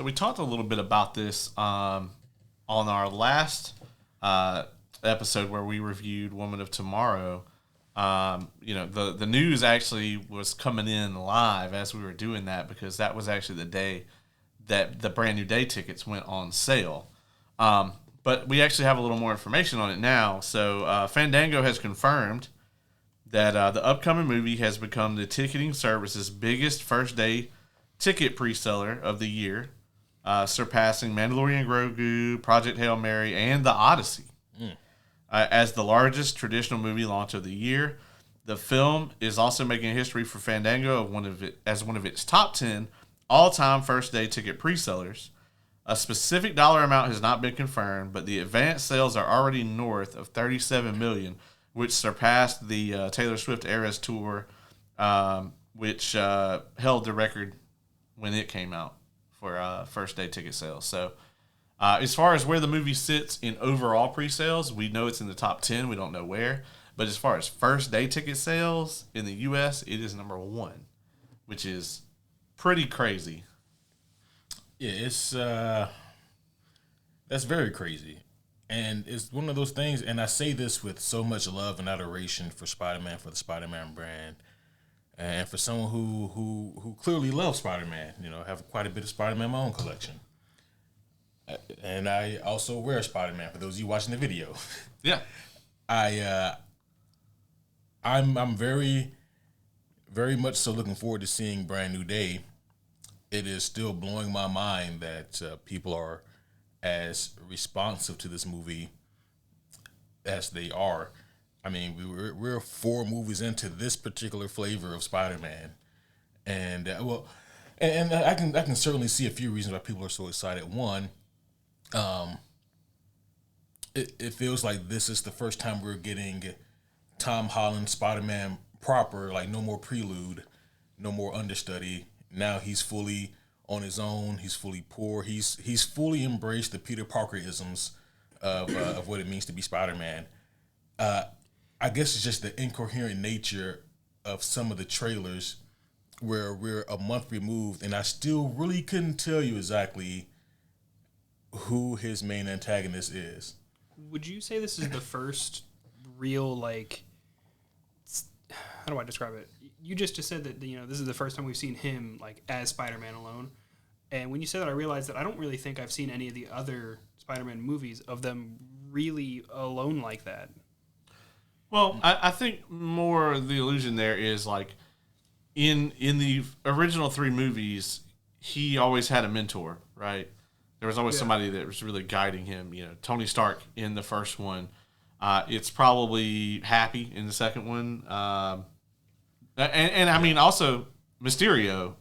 So we talked a little bit about this on our last episode where we reviewed Woman of Tomorrow. The news actually was coming in live as we were doing that because that was actually the day that the brand new day tickets went on sale. But we actually have a little more information on it now. So Fandango has confirmed that the upcoming movie has become the ticketing service's biggest first day ticket pre-seller of the year, surpassing Mandalorian Grogu, Project Hail Mary, and The Odyssey. As the largest traditional movie launch of the year, the film is also making history for Fandango as one of its top 10 all-time first-day ticket pre-sellers. A specific dollar amount has not been confirmed, but the advance sales are already north of $37 million, which surpassed the Taylor Swift Eras Tour, which held the record when it came out for first-day ticket sales. So as far as where the movie sits in overall pre-sales, we know it's in the top 10. We don't know where. But as far as first-day ticket sales in the U.S., it is number 1, which is pretty crazy. Yeah, it's that's very crazy. And it's one of those things, and I say this with so much love and adoration for Spider-Man, for the Spider-Man brand, and for someone who clearly loves Spider-Man. Have quite a bit of Spider-Man in my own collection. And I also wear Spider-Man, for those of you watching the video. Yeah. I'm very, very much so looking forward to seeing Brand New Day. It is still blowing my mind that people are as responsive to this movie as they are. I mean, we're 4 movies into this particular flavor of Spider-Man, and and I can certainly see a few reasons why people are so excited. One, it feels like this is the first time we're getting Tom Holland Spider-Man proper, like no more prelude, no more understudy. Now he's fully on his own. He's fully poor. He's fully embraced the Peter Parker-isms of what it means to be Spider-Man. I guess it's just the incoherent nature of some of the trailers where we're a month removed, and I still really couldn't tell you exactly who his main antagonist is. Would you say this is the first real, how do I describe it? You just said that, this is the first time we've seen him, as Spider-Man alone. And when you said that, I realized that I don't really think I've seen any of the other Spider-Man movies of them really alone like that. Well, I think more the illusion there is, in the original 3 movies, he always had a mentor, right? There was always somebody that was really guiding him. Tony Stark in the first one. It's probably Happy in the second one. And I mean, also Mysterio,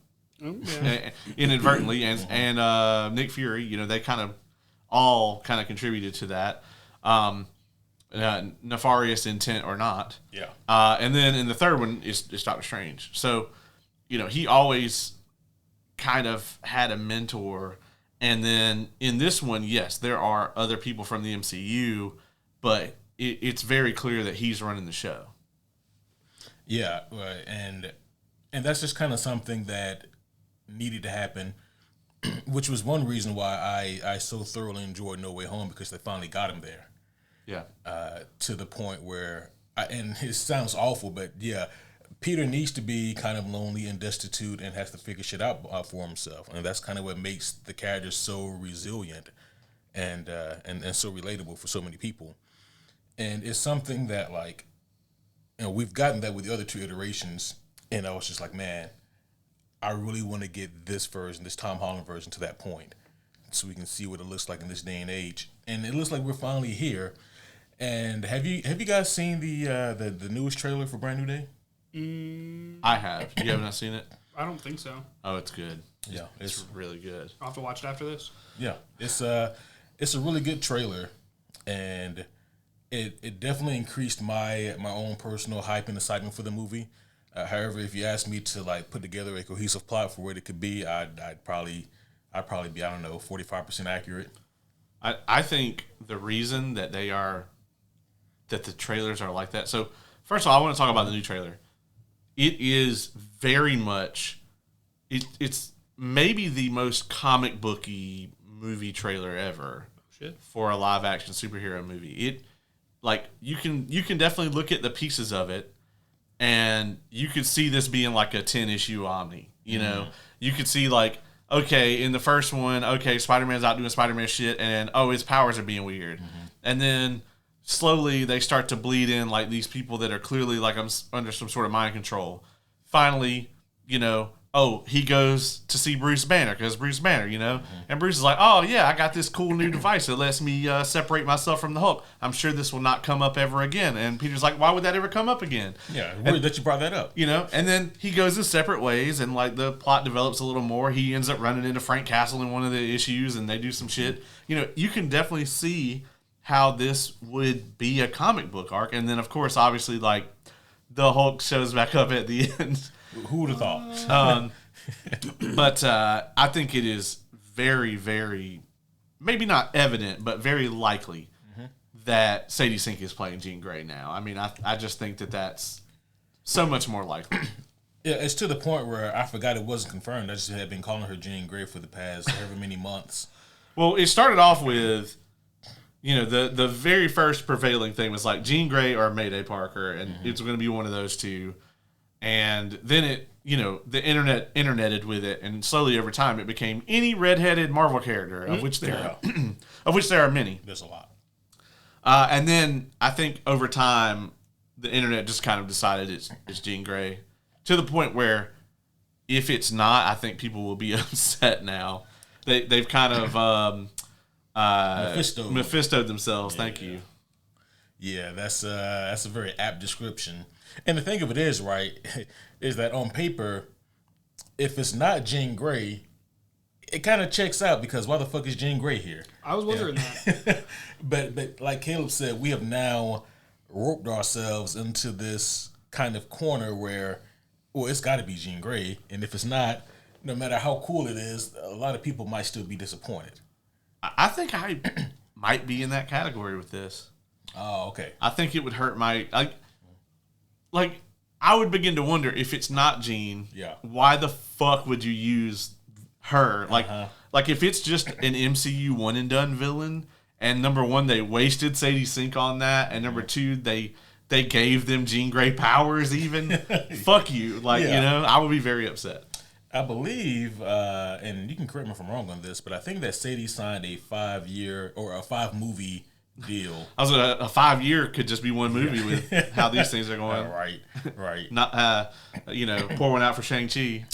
inadvertently, and Nick Fury. They kind of all contributed to that. Nefarious intent or not. Yeah. And then in the third one is Doctor Strange. So, he always kind of had a mentor. And then in this one, yes, there are other people from the MCU, but it's very clear that he's running the show. Yeah, and that's just kind of something that needed to happen, which was one reason why I so thoroughly enjoyed No Way Home, because they finally got him there. Yeah. To the point where, and it sounds awful, but yeah, Peter needs to be kind of lonely and destitute and has to figure shit out for himself, and that's kind of what makes the character so resilient and so relatable for so many people. And it's something that we've gotten that with the other 2 iterations, and I was just like, man, I really want to get this version, this Tom Holland version, to that point, so we can see what it looks like in this day and age. And it looks like we're finally here. And have you guys seen the newest trailer for Brand New Day? I have. You haven't seen it? I don't think so. Oh, it's good. Yeah, it's really good. I'll have to watch it after this. Yeah, it's a really good trailer, and it definitely increased my own personal hype and excitement for the movie. However, if you asked me to put together a cohesive plot for what it could be, I'd probably be, I don't know, 45% accurate. I think the reason that that the trailers are like that. So first of all, I want to talk about the new trailer. It is very much, it's maybe the most comic booky movie trailer ever for a live action superhero movie. It like you can definitely look at the pieces of it, and you could see this being like a 10-issue Omni. You know, you could see like, okay, in the first one, okay, Spider-Man's out doing Spider-Man shit, and his powers are being weird, and then slowly they start to bleed in like these people that are clearly like under some sort of mind control. Finally, he goes to see Bruce Banner because Bruce Banner, and Bruce is like, oh yeah, I got this cool new device that lets me separate myself from the Hulk. I'm sure this will not come up ever again. And Peter's like, why would that ever come up again? Yeah, weird that you brought that up. And then he goes in separate ways, and like the plot develops a little more. He ends up running into Frank Castle in one of the issues, and they do some shit. You can definitely see how this would be a comic book arc. And then, of course, obviously, like the Hulk shows back up at the end. Who would have thought? But I think it is very, very, maybe not evident, but very likely that Sadie Sink is playing Jean Grey now. I mean, I just think that that's so much more likely. Yeah, it's to the point where I forgot it wasn't confirmed. I just had been calling her Jean Grey for the past however many months. Well, it started off with, the very first prevailing thing was like Jean Grey or Mayday Parker, and it's going to be one of those two. And then it, the interneted with it, and slowly over time it became any redheaded Marvel character, of which there are many. There's a lot. And then I think over time the internet just kind of decided it's Jean Grey, to the point where if it's not, I think people will be upset now. They've kind of Mephisto'd themselves. Yeah. Thank you. Yeah, that's a very apt description. And the thing of it is, right, is that on paper, if it's not Jean Grey, it kind of checks out, because why the fuck is Jean Grey here? I was wondering that. But like Caleb said, we have now roped ourselves into this kind of corner where, well, it's got to be Jean Grey, and if it's not, no matter how cool it is, a lot of people might still be disappointed. I think I might be in that category with this. Oh, okay. I think it would hurt my... Like, I would begin to wonder, if it's not Jean, why the fuck would you use her? Like if it's just an MCU one and done villain, and number one, they wasted Sadie Sink on that, and number two, they gave them Jean Grey powers even. Fuck you. I would be very upset. I believe, and you can correct me if I'm wrong on this, but I think that Sadie signed a 5-year or a 5-movie deal. I was a 5-year could just be one movie with how these things are going. Right. Not pour one out for Shang-Chi,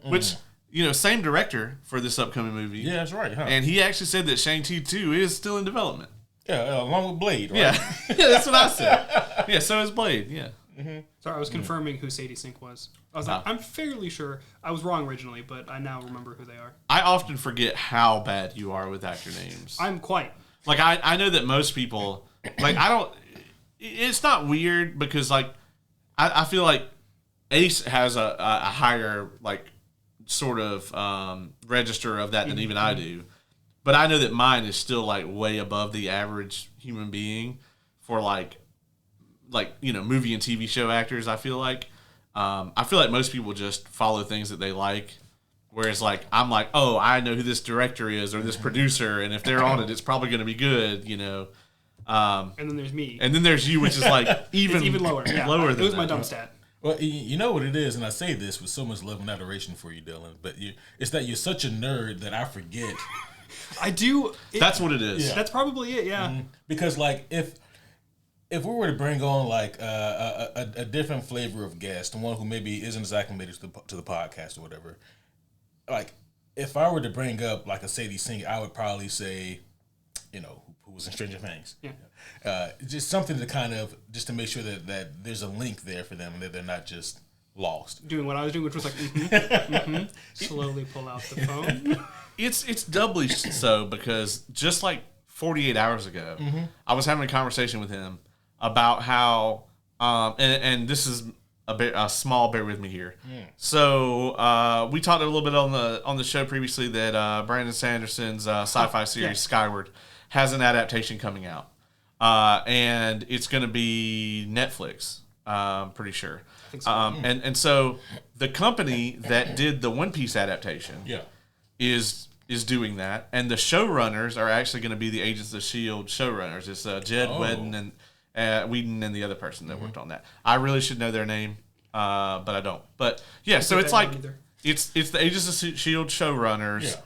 which same director for this upcoming movie. Yeah, that's right. Huh? And he actually said that Shang-Chi 2 is still in development. Yeah, along with Blade. Right? Yeah, that's what I said. Yeah, so is Blade. Yeah. Mm-hmm. Sorry, I was confirming who Sadie Sink was. I was like, I'm fairly sure. I was wrong originally, but I now remember who they are. I often forget how bad you are with actor names. I'm quite. Like, I know that most people, like, it's not weird, because, like, I feel like Ace has a higher, like, sort of register of that than even I do. But I know that mine is still, like, way above the average human being for, like movie and TV show actors. I feel like most people just follow things that they like. Whereas, like, I'm like, oh, I know who this director is or this producer, and if they're on it, it's probably going to be good, And then there's me. And then there's you, which is, like, even lower. Yeah, lower than it was my that. dumb stat. Well, you know what it is, and I say this with so much love and adoration for you, Dylan, but it's that you're such a nerd that I forget. I do. That's what it is. Yeah. That's probably it, yeah. Mm-hmm. Because, like, if we were to bring on, like, a different flavor of guest, one who maybe isn't as acclimated to the podcast or whatever, like, if I were to bring up, like, a Sadie Sink, I would probably say, who was in Stranger Things. Yeah. Just something to kind of, just to make sure that there's a link there for them and that they're not just lost. Doing what I was doing, which was like, slowly pull out the phone. It's doubly so, because just like 48 hours ago, I was having a conversation with him about how, and this is a small, bear with me here. So we talked a little bit on the show previously that Brandon Sanderson's sci-fi series Skyward has an adaptation coming out, and it's going to be Netflix Pretty sure. I think so. And so the company that did the One Piece adaptation is doing that, and the showrunners are actually going to be the Agents of S.H.I.E.L.D. showrunners. It's Jed Whedon and Whedon and the other person that worked on that. I really should know their name, but I don't. But yeah, so it's like it's the Agents of S.H.I.E.L.D. showrunners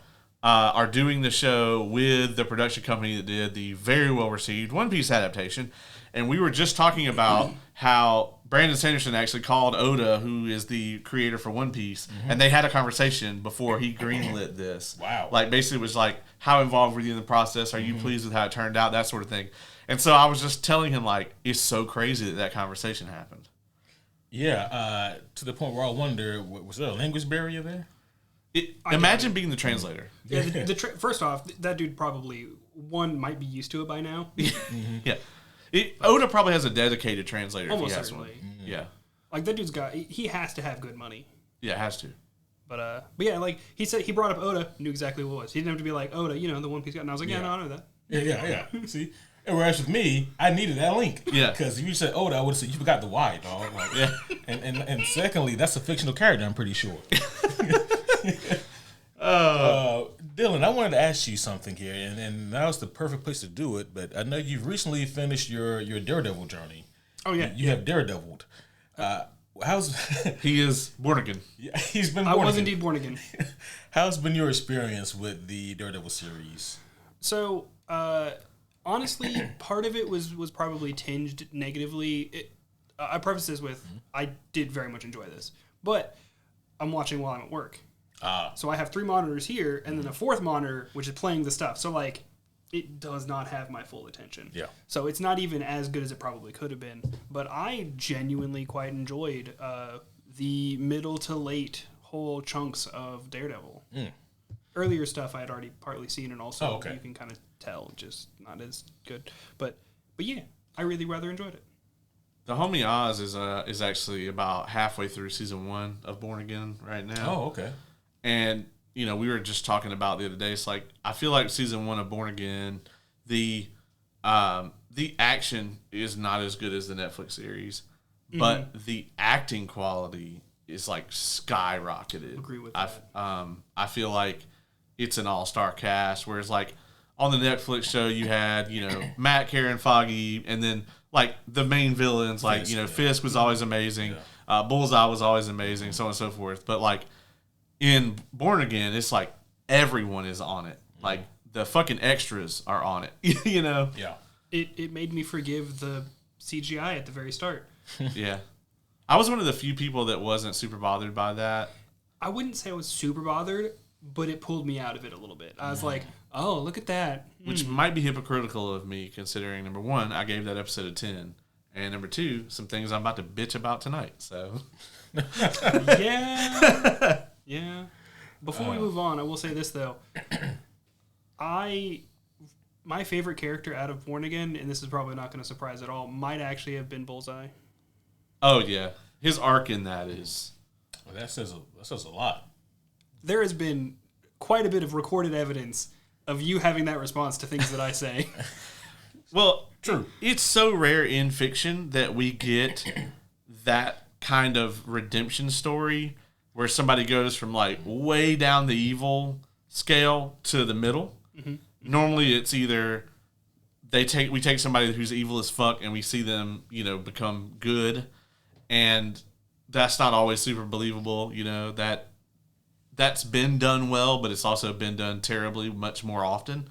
are doing the show with the production company that did the very well received One Piece adaptation. And we were just talking about how Brandon Sanderson actually called Oda, who is the creator for One Piece, and they had a conversation before he greenlit this. Wow. Like, basically it was like, how involved were you in the process? Are you pleased with how it turned out? That sort of thing. And so I was just telling him, like, it's so crazy that conversation happened. Yeah, to the point where I wonder, was there a language barrier there? Imagine being the translator. Yeah, first off, that dude probably, might be used to it by now. Yeah. Oda probably has a dedicated translator. Almost if he has certainly. one. Yeah. Like, that dude's he has to have good money. Yeah, it has to. But yeah, like, he said, he brought up Oda, knew exactly what it was. He didn't have to be like, Oda, the One Piece guy. And I was like, no, I know that. Yeah. See? And whereas with me, I needed that link. Yeah. Because if you said Oda, I would have said, you forgot the Y, dog. Like, Yeah. And secondly, that's a fictional character, I'm pretty sure. Dylan, I wanted to ask you something here, and that was the perfect place to do it, but I know you've recently finished your Daredevil journey. Oh, yeah. You have Daredeviled. How's He is born again. he's been I born was again. indeed born again. How's been your experience with the Daredevil series? So, honestly, part of it was probably tinged negatively. I preface this with, I did very much enjoy this, but I'm watching while I'm at work. So I have 3 monitors here, and then a 4th monitor, which is playing the stuff. So, like, it does not have my full attention. Yeah. So it's not even as good as it probably could have been. But I genuinely quite enjoyed the middle to late whole chunks of Daredevil. Earlier stuff I had already partly seen, and also you can kind of tell, just not as good. But yeah, I really rather enjoyed it. The homie Oz is actually about halfway through season 1 of Born Again right now. Oh, okay. And we were just talking about the other day. It's like, I feel like season 1 of Born Again, the action is not as good as the Netflix series, but the acting quality is like skyrocketed. Agree with that. I feel like it's an all-star cast, whereas like on the Netflix show you had Matt, Karen, Foggy, and then like the main villains like Fisk was always amazing, Bullseye was always amazing, so on and so forth. But like in Born Again, it's like everyone is on it. Like the fucking extras are on it. Yeah. It made me forgive the CGI at the very start. Yeah. I was one of the few people that wasn't super bothered by that. I wouldn't say I was super bothered, but it pulled me out of it a little bit. I was like, oh, look at that. Which might be hypocritical of me, considering, number 1, I gave that episode a 10. And number 2, some things I'm about to bitch about tonight. So, yeah. Yeah. Before we move on, I will say this, though. My favorite character out of Born Again, and this is probably not going to surprise at all, might actually have been Bullseye. Oh, yeah. His arc in that is... Well, that says a lot. There has been quite a bit of recorded evidence of you having that response to things that I say. Well, true. It's so rare in fiction that we get that kind of redemption story where somebody goes from like way down the evil scale to the middle. Mm-hmm. Normally, it's either we take somebody who's evil as fuck and we see them, become good, and that's not always super believable. That's been done well, but it's also been done terribly much more often.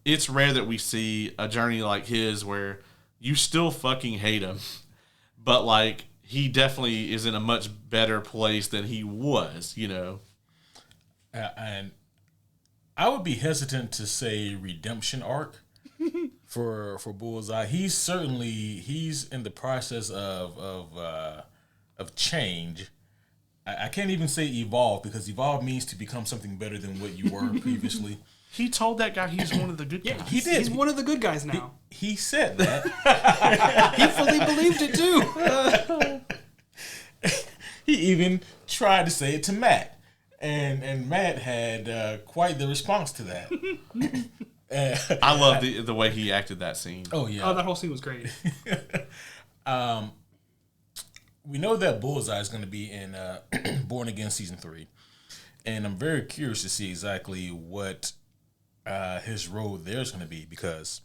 It's rare that we see a journey like his where you still fucking hate him, but like he definitely is in a much better place than he was, And I would be hesitant to say redemption arc for Bullseye. He's in the process of change. I can't even say evolve, because evolve means to become something better than what you were previously. He told that guy he's one of the good guys. He did. He's one of the good guys now. He said that. He fully believed it too. He even tried to say it to Matt, and Matt had quite the response to that. I love the way he acted that scene. Oh yeah. Oh, that whole scene was great. we know that Bullseye is going to be in Born Again season 3, and I'm very curious to see exactly what his role there is going to be, because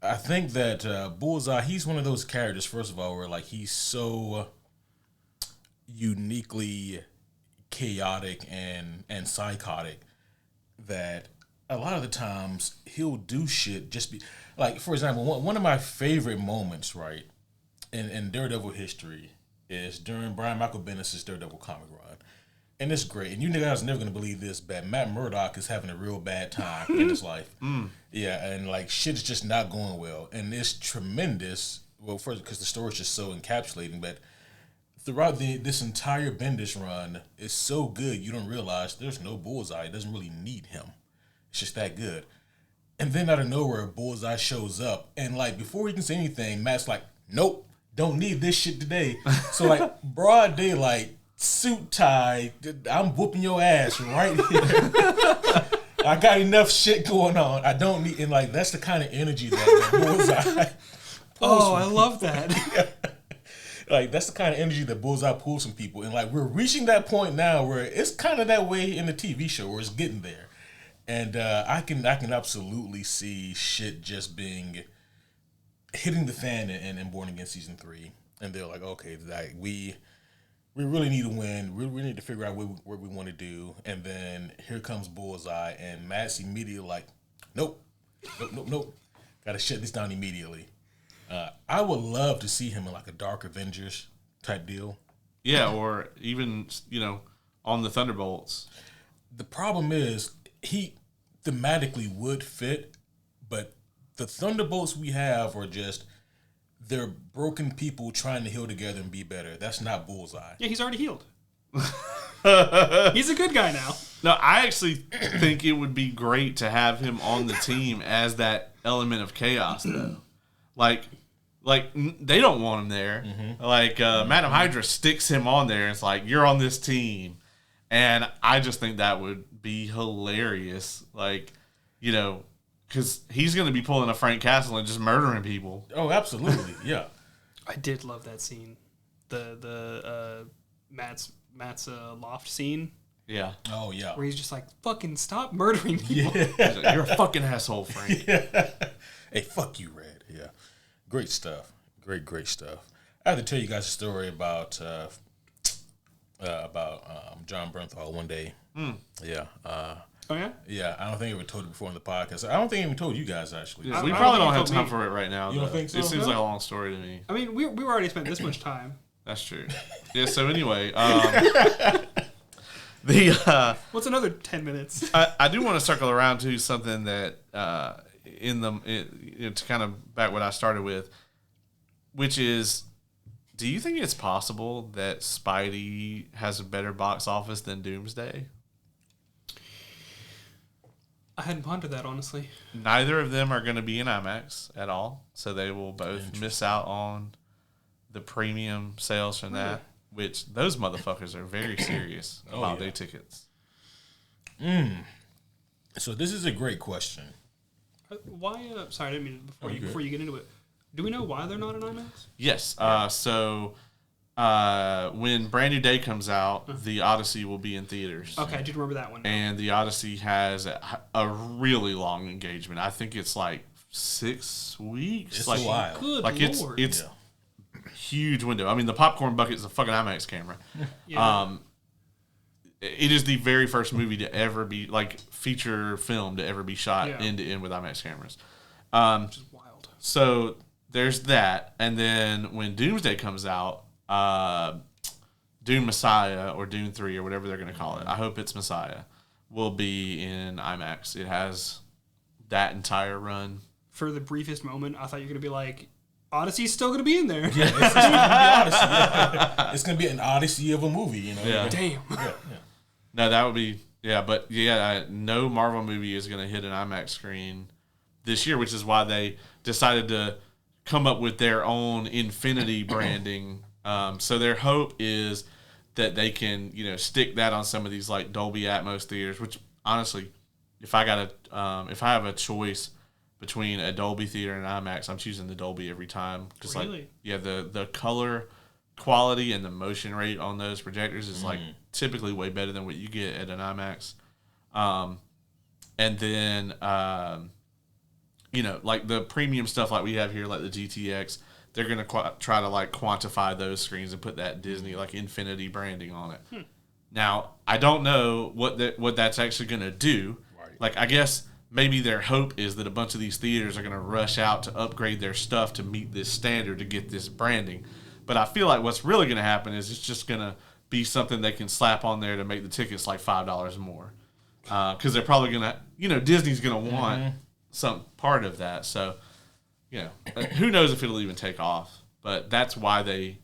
I think that Bullseye, he's one of those characters, first of all, where like he's so uniquely chaotic and psychotic that a lot of the times he'll do shit just be like, for example, one of my favorite moments, right, in Daredevil history is during Brian Michael Bendis' Daredevil comic run. And it's great. And you guys are never going to believe this, but Matt Murdock is having a real bad time in his life. Yeah, and like shit is just not going well. And it's tremendous. Well, first, because the story is just so encapsulating, but throughout this entire Bendis run, it's so good you don't realize there's no Bullseye. It doesn't really need him. It's just that good. And then out of nowhere, Bullseye shows up. And like before he can say anything, Matt's like, nope, don't need this shit today. So like broad daylight, suit tie, I'm whooping your ass right here. I got enough shit going on. I don't need, and like that's the kind of energy that Bullseye pulls. Oh, I love that. Like that's the kind of energy that Bullseye pulls from people, and like we're reaching that point now where it's kind of that way in the TV show, where it's getting there, and I can absolutely see shit just being hitting the fan in Born Again season 3, and they're like, okay, like we really need to win. We need to figure out what we want to do, and then here comes Bullseye, and Matt's immediately like, nope, got to shut this down immediately. I would love to see him in like a Dark Avengers type deal. Yeah, or even, on the Thunderbolts. The problem is he thematically would fit, but the Thunderbolts we have are just, they're broken people trying to heal together and be better. That's not Bullseye. Yeah, he's already healed. He's a good guy now. No, I actually think it would be great to have him on the team as that element of chaos, though. Like they don't want him there. Mm-hmm. Like Madam Hydra sticks him on there. And it's like, you're on this team, and I just think that would be hilarious. Like, because he's going to be pulling a Frank Castle and just murdering people. Oh, absolutely, yeah. I did love that scene, the Matt's loft scene. Yeah. Oh yeah. Where he's just like, fucking stop murdering people. Yeah. Like, you're a fucking asshole, Frank. Yeah. Hey, fuck you, Red. Yeah. Great stuff. Great stuff. I have to tell you guys a story about John Bernthal one day. Yeah. Oh, yeah? Yeah, I don't think I ever told it before on the podcast. I don't think I even told you guys, actually. Yeah, we probably don't have time for it right now. You don't think so? It seems like a long story to me. I mean, we already spent this much time. That's true. Yeah, so anyway, what's another 10 minutes? I do want to circle around to something that to kind of back what I started with, which is, do you think it's possible that Spidey has a better box office than Doomsday? I hadn't pondered that, honestly. Neither of them are going to be in IMAX at all, so they will both miss out on the premium sales from that, which those motherfuckers are very serious about their tickets. So this is a great question. Why? Sorry, I didn't mean before you get into it. Do we know why they're not in IMAX? Yes. So when Brand New Day comes out, The Odyssey will be in theaters. Okay, I did remember that one. And The Odyssey has a really long engagement. I think it's like 6 weeks. It's like, a while. Good like Lord. It's huge window. I mean, the popcorn bucket is a fucking IMAX camera. Yeah. It is the very first movie to ever be, like, feature film to ever be shot end to end with IMAX cameras. Which is wild. So there's that. And then when Doomsday comes out, Dune Messiah or Dune 3 or whatever they're going to call it, I hope it's Messiah, will be in IMAX. It has that entire run. For the briefest moment, I thought you were going to be like, Odyssey's still going to be in there. Yeah, it's going to be Odyssey. Yeah. It's going to be an Odyssey of a movie, Yeah. Damn. Yeah. No, that would be, but no Marvel movie is going to hit an IMAX screen this year, which is why they decided to come up with their own Infinity branding. So their hope is that they can, stick that on some of these like Dolby Atmos theaters. Which honestly, if I have a choice between a Dolby theater and IMAX, I'm choosing the Dolby every time. Really? the color quality and the motion rate on those projectors is like typically way better than what you get at an IMAX. And then, like the premium stuff like we have here, like the GTX, they're going to try to like quantify those screens and put that Disney like Infinity branding on it. Now, I don't know what that's actually going to do. Right. Like, I guess maybe their hope is that a bunch of these theaters are going to rush out to upgrade their stuff to meet this standard to get this branding. But I feel like what's really going to happen is it's just going to be something they can slap on there to make the tickets like $5 more. Because they're probably going to, Disney's going to want some part of that. So, who knows if it'll even take off. But that's why they,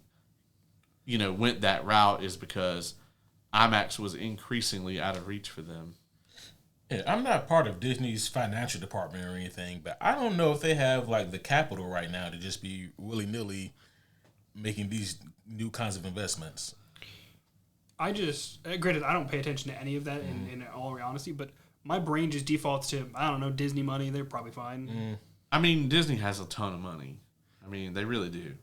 went that route, is because IMAX was increasingly out of reach for them. Yeah, I'm not part of Disney's financial department or anything, but I don't know if they have like the capital right now to just be willy-nilly making these new kinds of investments. Granted, I don't pay attention to any of that in all honesty, but my brain just defaults to, I don't know, Disney money. They're probably fine. I mean, Disney has a ton of money. I mean, they really do.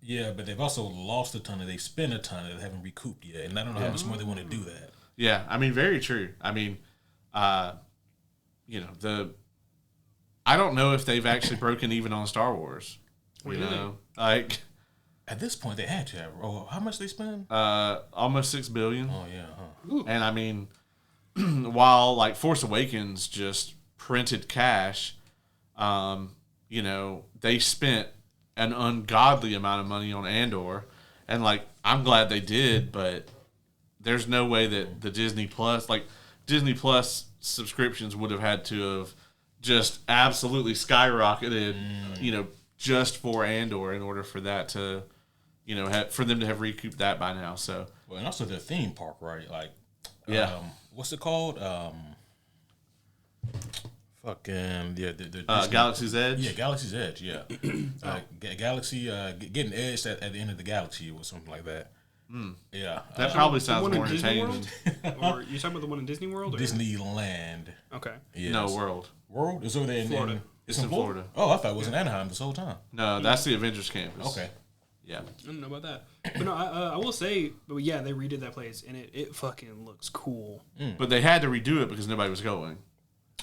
Yeah, but they've also lost a ton, and they've spent a ton that they haven't recouped yet, and I don't know how much more they want to do that. Yeah, I mean, very true. I mean, I don't know if they've actually broken even on Star Wars. Like at this point they had to have. Oh, how much they spend? Almost $6 billion. Oh yeah. Huh. And I mean, while like Force Awakens just printed cash, they spent an ungodly amount of money on Andor, and like I'm glad they did, but there's no way that the Disney Plus subscriptions would have had to have just absolutely skyrocketed, just for Andor in order for that to, for them to have recouped that by now. So, well, and also their theme park, right? Like, what's it called? Galaxy's Edge. Yeah, Galaxy's Edge. Yeah, Galaxy getting edged at the end of the galaxy or something like that. Yeah, that probably sounds more entertaining. Or you talking about the one in Disney World? Or? Disneyland. Okay. Yes. No, World. World is over there in Florida. It's in Florida. Oh, I thought it was in Anaheim this whole time. No, that's the Avengers campus. Okay. Yeah. I don't know about that. But no, I will say, but yeah, they redid that place, and it fucking looks cool. But they had to redo it because nobody was going.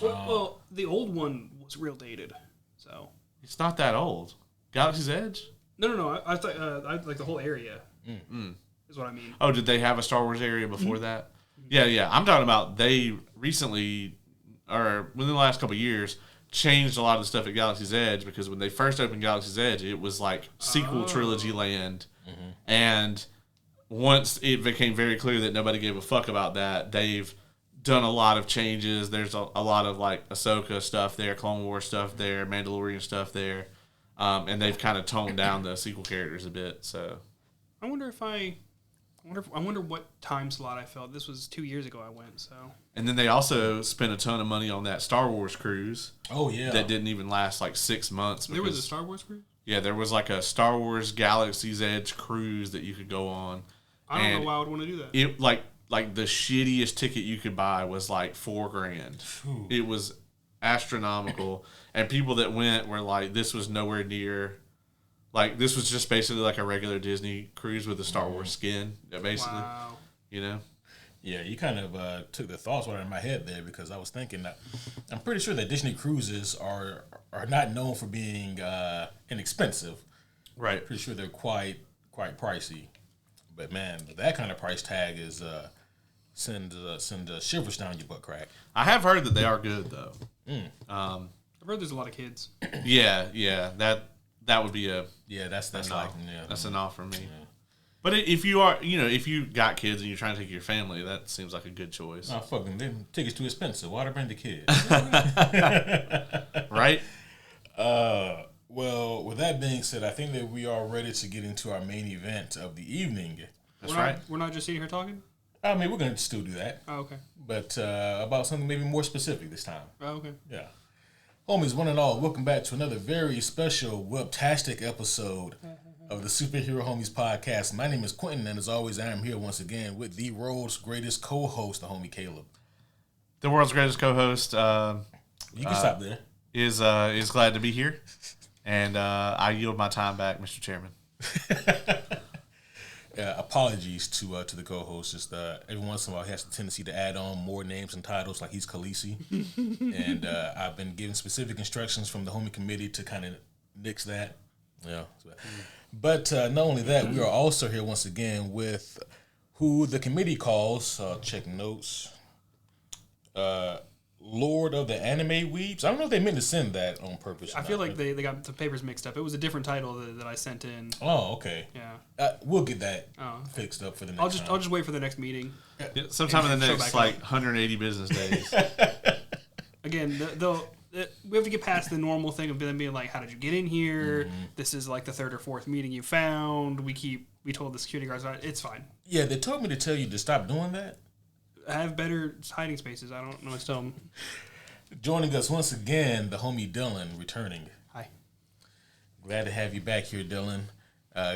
Well, the old one was real dated, so. It's not that old. Galaxy's Edge? No. I thought I like the whole area. Is what I mean. Oh, did they have a Star Wars area before that? Yeah. I'm talking about they recently, or within the last couple of years, changed a lot of the stuff at Galaxy's Edge, because when they first opened Galaxy's Edge, it was like sequel trilogy land. And once it became very clear that nobody gave a fuck about that, they've done a lot of changes. There's a lot of like Ahsoka stuff there, Clone Wars stuff there, Mandalorian stuff there. And they've kind of toned down the sequel characters a bit. So I wonder what time slot I felt. This was 2 years ago I went, so. And then they also spent a ton of money on that Star Wars cruise. Oh, yeah. That didn't even last like 6 months. There was a Star Wars cruise? Yeah, there was like a Star Wars Galaxy's Edge cruise that you could go on. I don't know why I would want to do that. It like the shittiest ticket you could buy was like $4,000. It was astronomical. And people that went were like, this was nowhere near. Like, this was just basically like a regular Disney cruise with a Star Wars skin, basically. Wow. Yeah, you kind of took the thoughts right out of my head there, because I was thinking that I'm pretty sure that Disney cruises are not known for being inexpensive. Right. Pretty sure they're quite pricey. But man, that kind of price tag is send shivers down your butt crack. I have heard that they are good though. I've heard there's a lot of kids. Yeah. That would be that's that's a no for me. Yeah. But if you are, if you got kids and you're trying to take your family, that seems like a good choice. Oh, fucking, them tickets too expensive. Why to bring the kids? Right? Well, with that being said, I think that we are ready to get into our main event of the evening. That's right. We're not just sitting here talking? I mean, we're going to still do that. Oh, okay. But about something maybe more specific this time. Oh, okay. Yeah. Homies, one and all, welcome back to another very special, webtastic episode of the Superhero Homies podcast. My name is Quentin, and as always, I am here once again with the world's greatest co-host, the homie Caleb. The world's greatest co-host You can stop there. is glad to be here, and I yield my time back, Mr. Chairman. apologies to the co-host. Just every once in a while, he has a tendency to add on more names and titles, like he's Khaleesi. And I've been given specific instructions from the homie committee to kind of nix that. Yeah. But not only that, we are also here once again with who the committee calls, check notes, Lord of the Anime Weebs. I don't know if they meant to send that on purpose. I feel like they got the papers mixed up. It was a different title that I sent in. Oh, okay. Yeah. We'll get that fixed up for the next time. I'll just wait for the next meeting. Yeah, sometime in the next 180 business days. Again, we have to get past the normal thing of them being like, how did you get in here? Mm-hmm. This is like the third or fourth meeting you found. We told the security guards, it's fine. Yeah, they told me to tell you to stop doing that. Have better hiding spaces. I don't know what to tell them. Joining us once again, the homie Dylan, returning. Hi. Glad to have you back here, Dylan.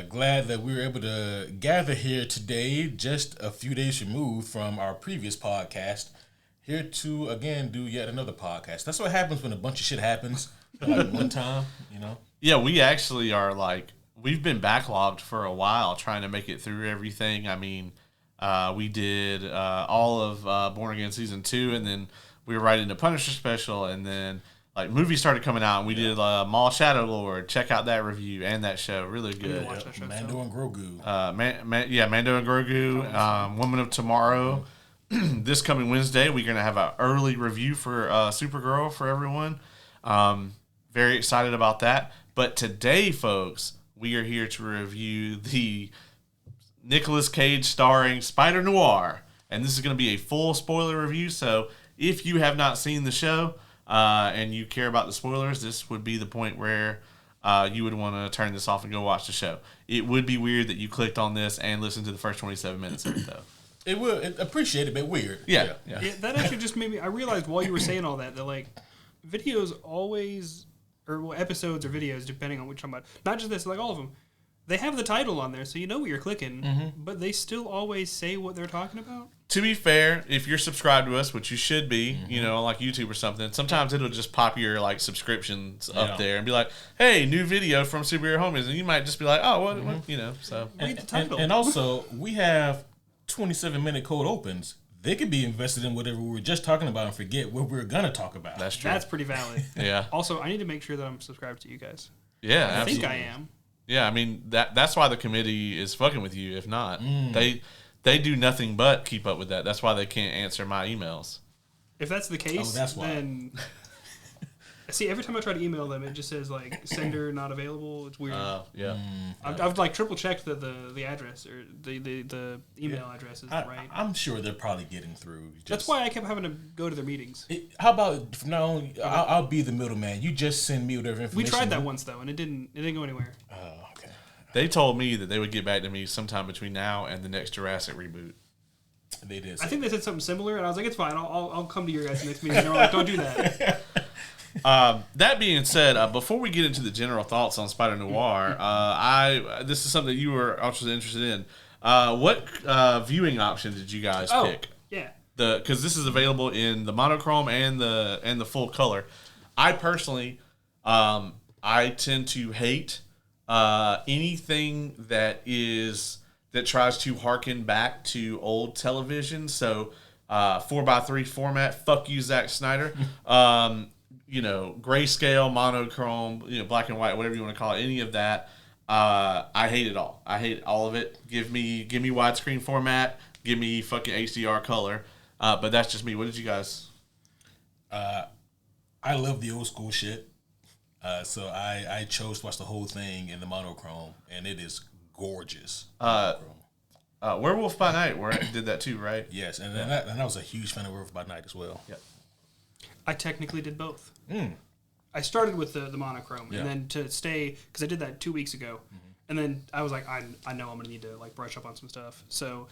Glad that we were able to gather here today, just a few days removed from our previous podcast, here to, again, do yet another podcast. That's what happens when a bunch of shit happens like one time, you know? Yeah, we actually are we've been backlogged for a while trying to make it through everything. I mean, we did all of Born Again Season 2, and then we were right into Punisher Special, and then movies started coming out, and we did Mall Shadow Lord. Check out that review and that show. Really good. Mando and Grogu. Mando and Grogu. Woman of Tomorrow. This coming Wednesday, we're going to have an early review for Supergirl for everyone. Very excited about that. But today, folks, we are here to review the Nicolas Cage starring Spider-Noir. And this is going to be a full spoiler review. So if you have not seen the show and you care about the spoilers, this would be the point where you would want to turn this off and go watch the show. It would be weird that you clicked on this and listened to the first 27 minutes of it, though. It would appreciate it, but weird. Yeah. That actually just made me. I realized while you were saying all that videos always, or episodes or videos, depending on which I'm about. Not just this, all of them. They have the title on there, so you know what you're clicking, but they still always say what they're talking about. To be fair, if you're subscribed to us, which you should be, like YouTube or something, sometimes it'll just pop your subscriptions up there and be like, "Hey, new video from Superhero Homies," and you might just be like, "Oh, what?" So read the title. And also, we have 27-minute cold opens. They could be invested in whatever we were just talking about and forget what we were gonna talk about. That's true. That's pretty valid. Yeah. Also, I need to make sure that I'm subscribed to you guys. Yeah, I absolutely. think I am. Yeah, I mean that's why the committee is fucking with you. If not, they do nothing but keep up with that. That's why they can't answer my emails. If that's the case, that's why. Then see, every time I try to email them, it just says sender not available. It's weird. Yeah. I've triple checked the address or the email address is right. I'm sure they're probably getting through. That's why I kept having to go to their meetings. How about from now on, I'll be the middleman. You just send me whatever information. We tried that once though, and it didn't go anywhere. Oh, okay. They told me that they would get back to me sometime between now and the next Jurassic reboot. They did. I think they said something similar, and I was like, "It's fine. I'll come to your guys' next meeting." And they were like, "Don't do that." That being said, before we get into the general thoughts on Spider-Noir, this is something you were also interested in. What viewing option did you guys pick? Yeah, because this is available in the monochrome and the full color. I personally, I tend to hate anything that tries to harken back to old television. So 4:3 format. Fuck you, Zack Snyder. Grayscale, monochrome, black and white, whatever you want to call it, any of that. I hate it all. I hate all of it. Give me widescreen format. Give me fucking HDR color. But that's just me. What did you guys? I love the old school shit. So I chose to watch the whole thing in the monochrome, and it is gorgeous. Werewolf by Night did that too, right? Yes, and I was a huge fan of Werewolf by Night as well. Yep. I technically did both. I started with the monochrome, and then to stay, because I did that 2 weeks ago, and then I was like, I know I'm going to need to brush up on some stuff. So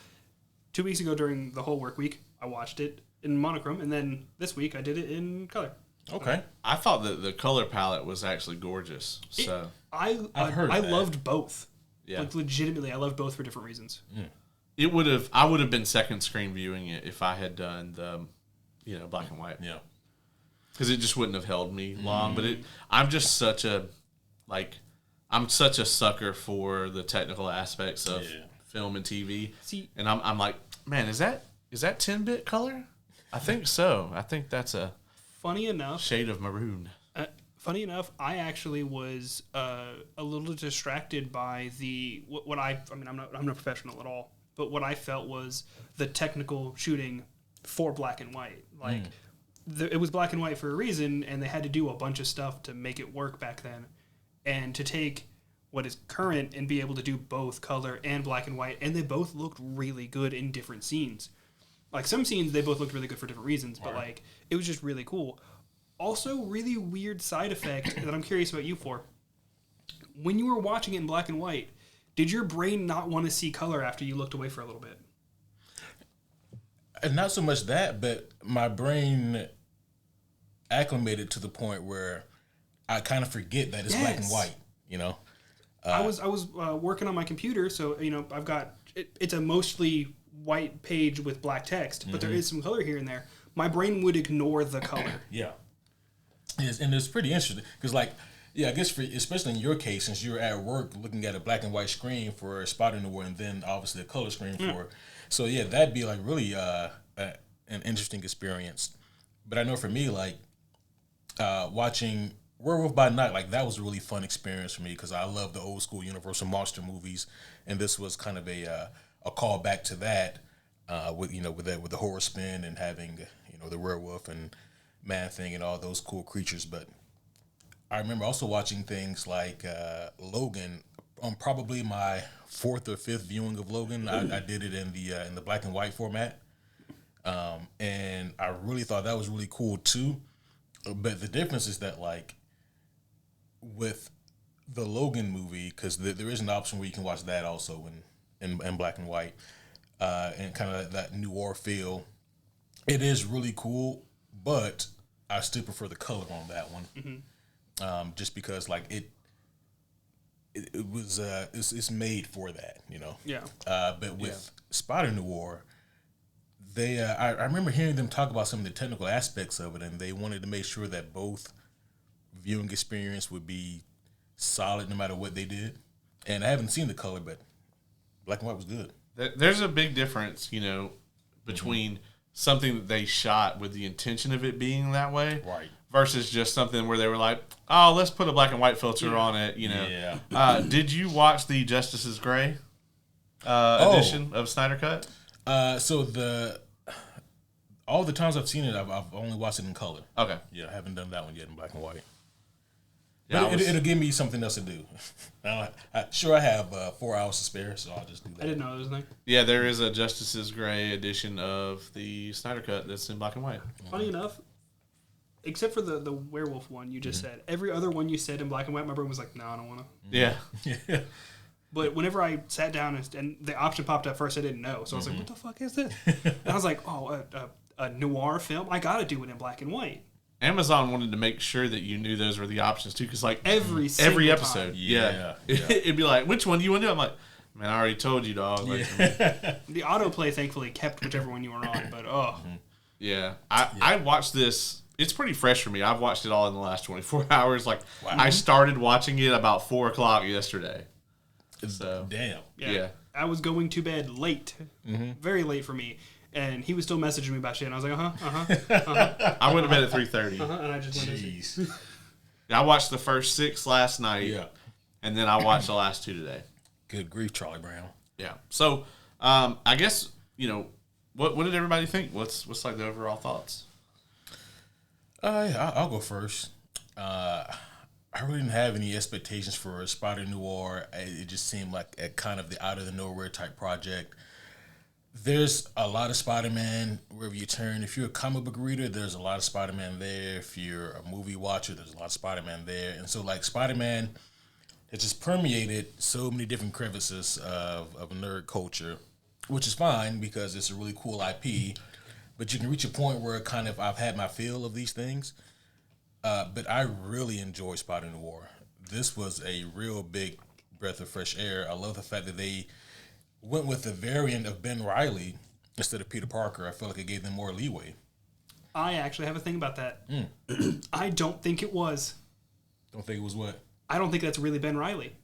2 weeks ago during the whole work week, I watched it in monochrome, and then this week I did it in color. Okay. I thought that the color palette was actually gorgeous. So I loved both. Yeah. Legitimately, I loved both for different reasons. I would have been second screen viewing it if I had done the, black and white. Yeah. Because it just wouldn't have held me long. But I'm just such a sucker for the technical aspects of film and TV. See, and I'm like, man, is that 10-bit color? I think so. I think that's a funny enough, shade of maroon. I actually was a little distracted by what I mean, I'm not a professional at all, but what I felt was the technical shooting for black and white. Like, it was black and white for a reason, and they had to do a bunch of stuff to make it work back then. And to take what is current and be able to do both color and black and white, and they both looked really good in different scenes. Like, some scenes, they both looked really good for different reasons, but, like, it was just really cool. Also, really weird side effect that I'm curious about you for. When you were watching it in black and white, did your brain not want to see color after you looked away for a little bit? And not so much that, but my brain acclimated to the point where I kind of forget that it's black and white, you know? I was working on my computer, so, you know, I've got... It's a mostly white page with black text, but there is some color here and there. My brain would ignore the color. Yeah. And it's pretty interesting because, like, yeah, I guess especially in your case, since you're at work looking at a black and white screen for Spider-Noir and then obviously a color screen for, so yeah, that'd be like really an interesting experience. But I know for me, like, watching Werewolf by Night, like, that was a really fun experience for me because I love the old school Universal monster movies, and this was kind of a call back to that with the horror spin and having the werewolf and man thing and all those cool creatures. But I remember also watching things like Logan on probably my 4th or 5th viewing of Logan. I did it in the black and white format, and I really thought that was really cool too. But the difference is that, like, with the Logan movie, because there is an option where you can watch that also in black and white, and kind of that noir feel. It is really cool, but I still prefer the color on that one, just because, like, it's made for that, you know. Yeah. But with Spider-Noir, I remember hearing them talk about some of the technical aspects of it, and they wanted to make sure that both viewing experience would be solid no matter what they did. And I haven't seen the color, but black and white was good. There's a big difference, between something that they shot with the intention of it being that way, right, versus just something where they were like, oh, let's put a black and white filter on it, Yeah. Did you watch the Justice Gray edition of Snyder Cut? So all the times I've seen it, I've only watched it in color. Okay. Yeah, I haven't done that one yet in black and white. Yeah, but it'll give me something else to do. I have 4 hours to spare, so I'll just do that. I didn't know there was a thing. Yeah, there is a Justice Gray edition of the Snyder Cut that's in black and white. Funny enough, except for the werewolf one you just said, every other one you said in black and white, my brain was like, no, I don't want to. Yeah. But whenever I sat down and the option popped up first, I didn't know. So I was like, what the fuck is this? And I was like, oh, a noir film? I got to do it in black and white. Amazon wanted to make sure that you knew those were the options too, because like every episode, time. Yeah. It'd be like, which one do you want to do? I'm like, man, I already told you, dog. Like, the autoplay thankfully kept whichever one you were on, but yeah. I watched this. It's pretty fresh for me. I've watched it all in the last 24 hours. Like, wow. I started watching it about 4:00 yesterday. So damn. Yeah. I was going to bed late, very late for me. And he was still messaging me about shit. And I was like, I went to bed at 3:30. And I just went to sleep. I watched the first 6 last night. Yeah. And then I watched the last 2 today. Good grief, Charlie Brown. Yeah. So, I guess, what did everybody think? What's like the overall thoughts? I'll go first. I really didn't have any expectations for Spider-Noir. It just seemed like a kind of the out of the nowhere type project. There's a lot of Spider-Man wherever you turn. If you're a comic book reader, there's a lot of Spider-Man there. If you're a movie watcher, there's a lot of Spider-Man there. And so, like, Spider-Man has just permeated so many different crevices of nerd culture, which is fine because it's a really cool IP. But you can reach a point where kind of I've had my fill of these things. But I really enjoy Spider-Noir. This was a real big breath of fresh air. I love the fact that they went with a variant of Ben Reilly instead of Peter Parker. I feel like it gave them more leeway. I actually have a thing about that. I don't think it was. Don't think it was what? I don't think that's really Ben Reilly.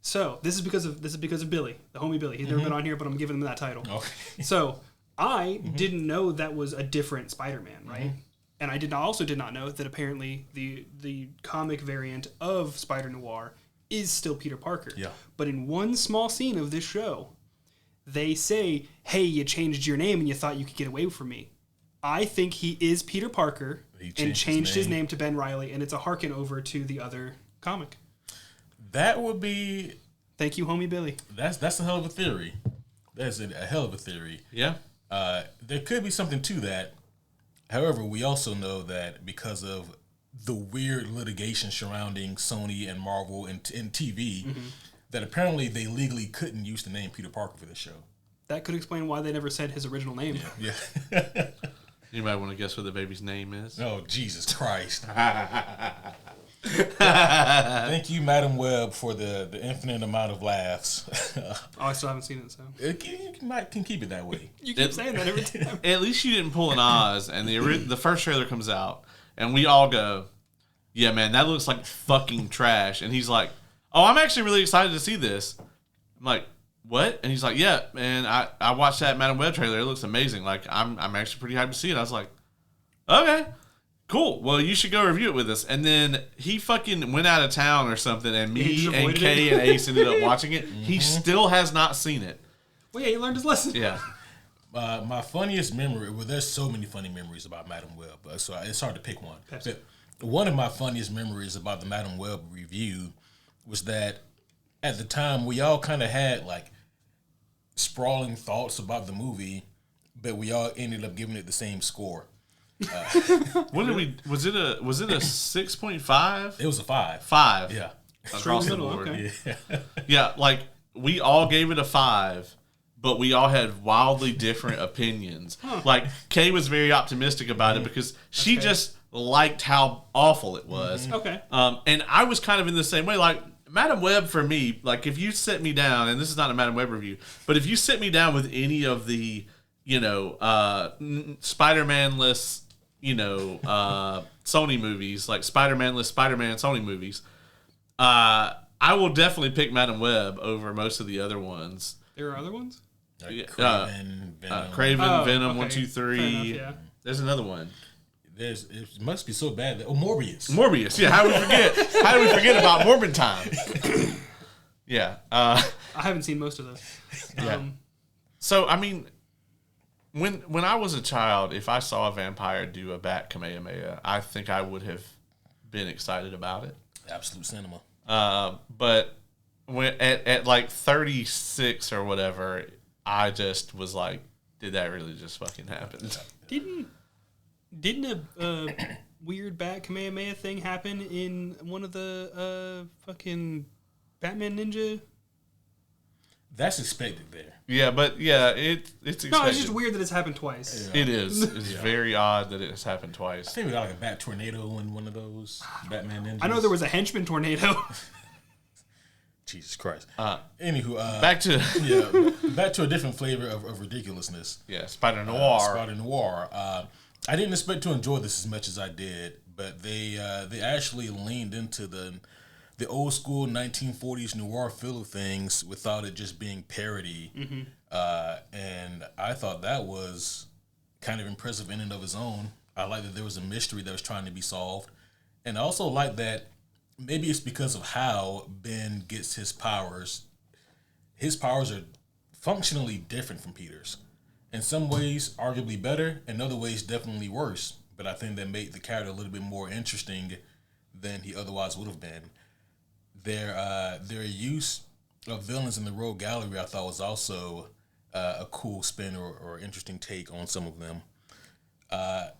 So this is because of Billy, the homie Billy. He's never been on here, but I'm giving him that title. Okay. So I didn't know that was a different Spider-Man, right? And I also did not know that apparently the comic variant of Spider-Noir is still Peter Parker. Yeah. But in one small scene of this show, they say, "Hey, you changed your name and you thought you could get away from me." I think he is Peter Parker and changed his name to Ben Reilly, and it's a harken over to the other comic. That would be. Thank you, homie Billy. That's a hell of a theory. That's a hell of a theory. Yeah. There could be something to that. However, we also know that because of the weird litigation surrounding Sony and Marvel and TV, that apparently they legally couldn't use the name Peter Parker for this show. That could explain why they never said his original name. Yeah. Anybody want to guess what the baby's name is? Oh, Jesus Christ. Thank you, Madam Web, for the infinite amount of laughs. I still haven't seen it, so. You can keep it that way. You keep saying that every time. At least you didn't pull an Oz, and the first trailer comes out, and we all go, "Yeah, man, that looks like fucking trash." And he's like, "Oh, I'm actually really excited to see this." I'm like, "What?" And he's like, "Yeah, man, I watched that Madam Web trailer. It looks amazing. Like, I'm actually pretty hyped to see it." I was like, "Okay, cool. Well, you should go review it with us." And then he fucking went out of town or something, and me and Kay and Ace ended up watching it. He still has not seen it. Well, yeah, he learned his lesson. Yeah. My funniest memory, well, there's so many funny memories about Madam Web, so it's hard to pick one. But one of my funniest memories about the Madam Web review was that at the time we all kind of had like sprawling thoughts about the movie, but we all ended up giving it the same score. What did we? Was it a 6.5? It was a 5. 5. Yeah. Across the middle, board. okay. Yeah, like we all gave it a 5, but we all had wildly different opinions. Like Kay was very optimistic about it because she just liked how awful it was. Okay. And I was kind of in the same way. Like Madam Web for me, like if you sit me down, and this is not a Madam Web review, but if you sit me down with any of the, Spider-Man-less, Sony movies, like Spider-Man-less Spider-Man Sony movies, I will definitely pick Madam Web over most of the other ones. There are other ones? Like Craven, Venom. Venom, okay. 1, 2, 3. Fair enough, yeah. There's another one. It must be so bad. Morbius. Morbius. Yeah, how do we forget? How do we forget about Morbid Time? Yeah. I haven't seen most of those. Yeah. So, I mean, when I was a child, if I saw a vampire do a bat Kamehameha, I think I would have been excited about it. Absolute cinema. But when at like 36 or whatever, I just was like, did that really just fucking happen? Didn't a weird bat Kamehameha thing happen in one of the fucking Batman Ninja? That's expected there. Yeah, but yeah, it's expected. No, it's just weird that it's happened twice. Yeah. It is. It's very odd that it has happened twice. I think we got like a bat tornado in one of those Batman Ninjas. I know there was a henchman tornado. Jesus Christ. Anywho, back to a different flavor of ridiculousness. Yeah, Spider-Noir. Spider-Noir. I didn't expect to enjoy this as much as I did, but they actually leaned into the old school 1940s noir feel of things without it just being parody. And I thought that was kind of impressive in and of its own. I like that there was a mystery that was trying to be solved. And I also like that maybe it's because of how Ben gets his powers. His powers are functionally different from Peter's. In some ways, arguably better. In other ways, definitely worse. But I think that made the character a little bit more interesting than he otherwise would have been. Their use of villains in the Rogue Gallery, I thought, was also a cool spin or interesting take on some of them. I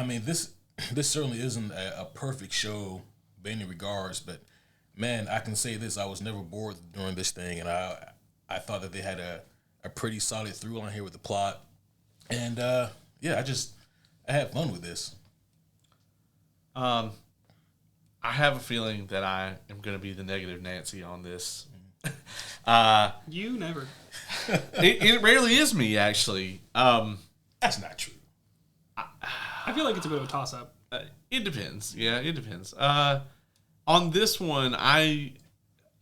mean, this certainly isn't a perfect show by any regards, but man, I can say this: I was never bored during this thing, and I thought that they had a pretty solid through line here with the plot, and I had fun with this. I have a feeling that I am going to be the negative Nancy on this. You never. It rarely is me, actually. That's not true. I feel like it's a bit of a toss-up. It depends. Yeah, it depends. On this one,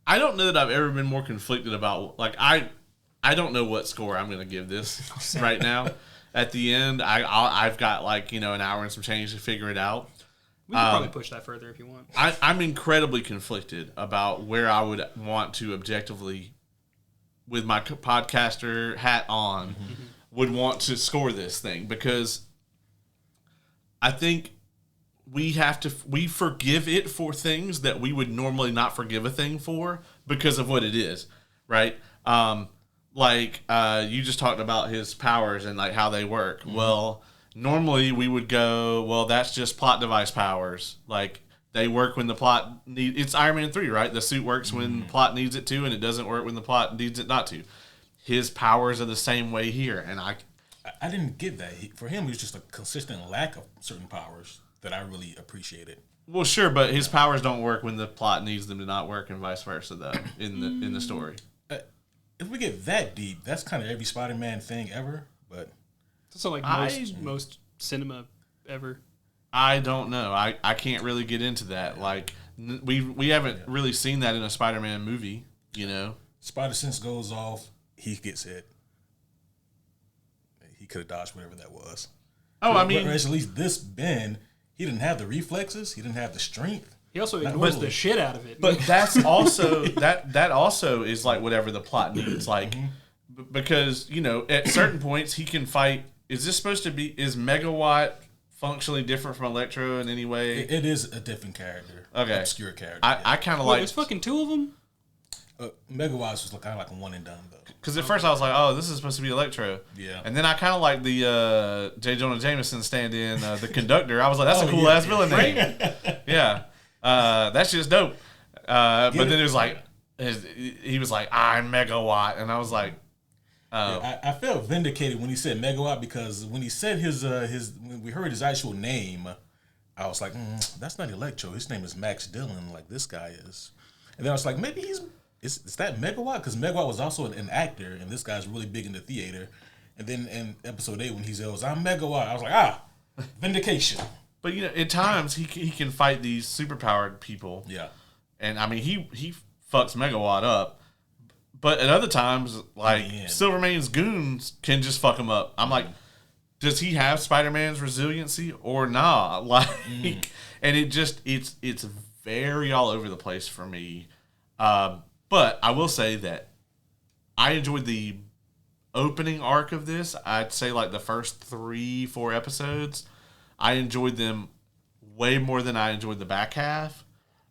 I don't know that I've ever been more conflicted about, like, I don't know what score I'm going to give this right now. At the end, I've got, like, an hour and some change to figure it out. We can probably push that further if you want. I'm incredibly conflicted about where I would want to objectively, with my podcaster hat on, would want to score this thing, because I think we forgive it for things that we would normally not forgive a thing for because of what it is, right? You just talked about his powers and like how they work. Well, normally we would go, well, that's just plot device powers. Like, they work when the plot it's Iron Man 3, right? The suit works when the plot needs it to, and it doesn't work when the plot needs it not to. His powers are the same way here, and I didn't get that. For him, it was just a consistent lack of certain powers that I really appreciated. Well, sure, but his powers don't work when the plot needs them to not work, and vice versa, though, in the story. If we get that deep, that's kind of every Spider-Man thing ever, but... It's also like most cinema ever. I don't know. I can't really get into that. Like, we haven't really seen that in a Spider-Man movie, Spider-Sense goes off, he gets hit. He could have dodged whatever that was. Oh, I mean... Whereas at least this Ben, he didn't have the reflexes, he didn't have the strength. He also ignores the shit out of it. But that's also that also is like whatever the plot needs, like because at certain points he can fight. Is Megawatt functionally different from Electro in any way? It is a different character, obscure character. I kind of like. There's fucking two of them. Megawatt was kind of like a one and done though. Because at first I was like, oh, this is supposed to be Electro. Yeah. And then I kind of like the J. Jonah Jameson stand-in, the conductor. I was like, that's a cool ass villain name. Yeah. That's just dope. But then it was like, he was like, I'm Megawatt. And I was like, oh. Yeah, I felt vindicated when he said Megawatt, because when he said when we heard his actual name, I was like, that's not Electro. His name is Max Dillon, like this guy is. And then I was like, maybe is that Megawatt? Because Megawatt was also an actor, and this guy's really big in the theater. And then in episode 8, when he says, I'm Megawatt, I was like, vindication. But at times he can fight these superpowered people. Yeah. And I mean he fucks Megawatt up. But at other times, like Silvermane's goons can just fuck him up. I'm like, does he have Spider-Man's resiliency or not? Like, and it's very all over the place for me. But I will say that I enjoyed the opening arc of this. I'd say like the first 3-4 episodes, I enjoyed them way more than I enjoyed the back half.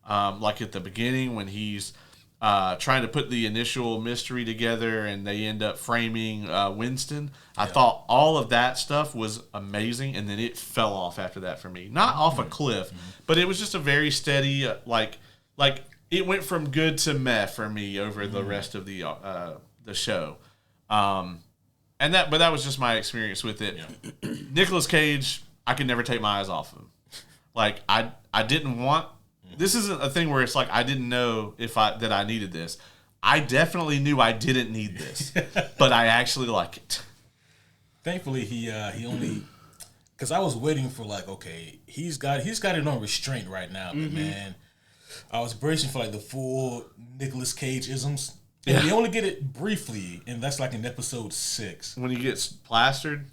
Like at the beginning when he's trying to put the initial mystery together and they end up framing Winston. I thought all of that stuff was amazing, and then it fell off after that for me. Not off a cliff, but it was just a very steady, like it went from good to meh for me over the rest of the show. But that was just my experience with it. Yeah. Nicolas Cage, I could never take my eyes off him. Like I didn't want. This isn't a thing where it's like I didn't know that I needed this. I definitely knew I didn't need this, but I actually like it. Thankfully, he only, because I was waiting for like, okay, he's got it on restraint right now, but man, I was bracing for like the full Nicolas Cage isms. And we only get it briefly, and that's like in episode 6 when he gets plastered.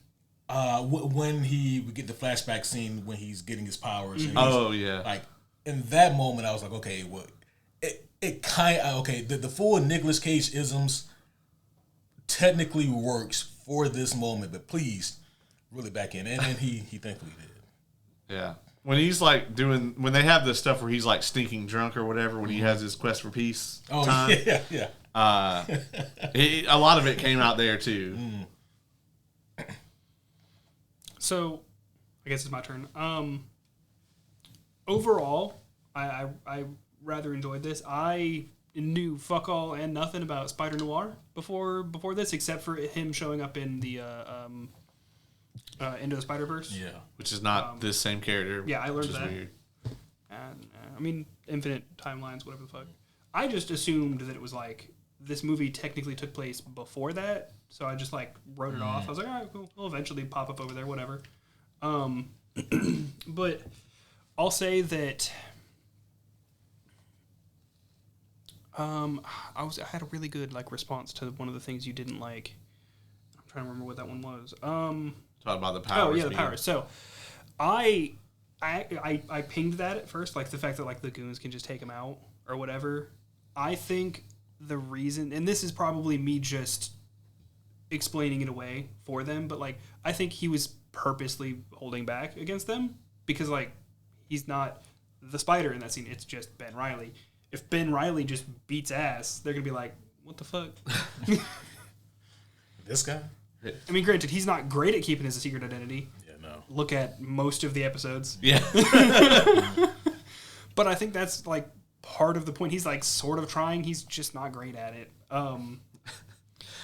When we get the flashback scene when he's getting his powers. And like in that moment, I was like, okay, well, it kind of okay. The full Nicolas Cage isms technically works for this moment, but please, really back in, and he thankfully did. Yeah. When he's like when they have this stuff where he's like stinking drunk or whatever, when he has his quest for peace time. Yeah. A lot of it came out there too. So, I guess it's my turn. Overall, I rather enjoyed this. I knew fuck all and nothing about Spider-Noir before this, except for him showing up in the Into the Spider-Verse. Yeah, which is not this same character. Yeah, I learned that. Weird. And I mean, infinite timelines, whatever the fuck. I just assumed that it was like this movie technically took place before that, so I just like wrote it off. I was like, all right, cool. We'll eventually pop up over there, whatever. But I'll say that I had a really good like response to one of the things you didn't like. I'm trying to remember what that one was. Talk about the powers. Oh yeah, the powers. So, I pinged that at first, like the fact that like the goons can just take him out or whatever. I think the reason, and this is probably me just explaining it away for them, but like I think he was purposely holding back against them because like he's not the Spider in that scene. It's just Ben Reilly. If Ben Reilly just beats ass, they're gonna be like, "What the fuck?" This guy. I mean, granted, he's not great at keeping his secret identity. Yeah, no. Look at most of the episodes. Yeah. But I think that's like part of the point. He's like sort of trying. He's just not great at it.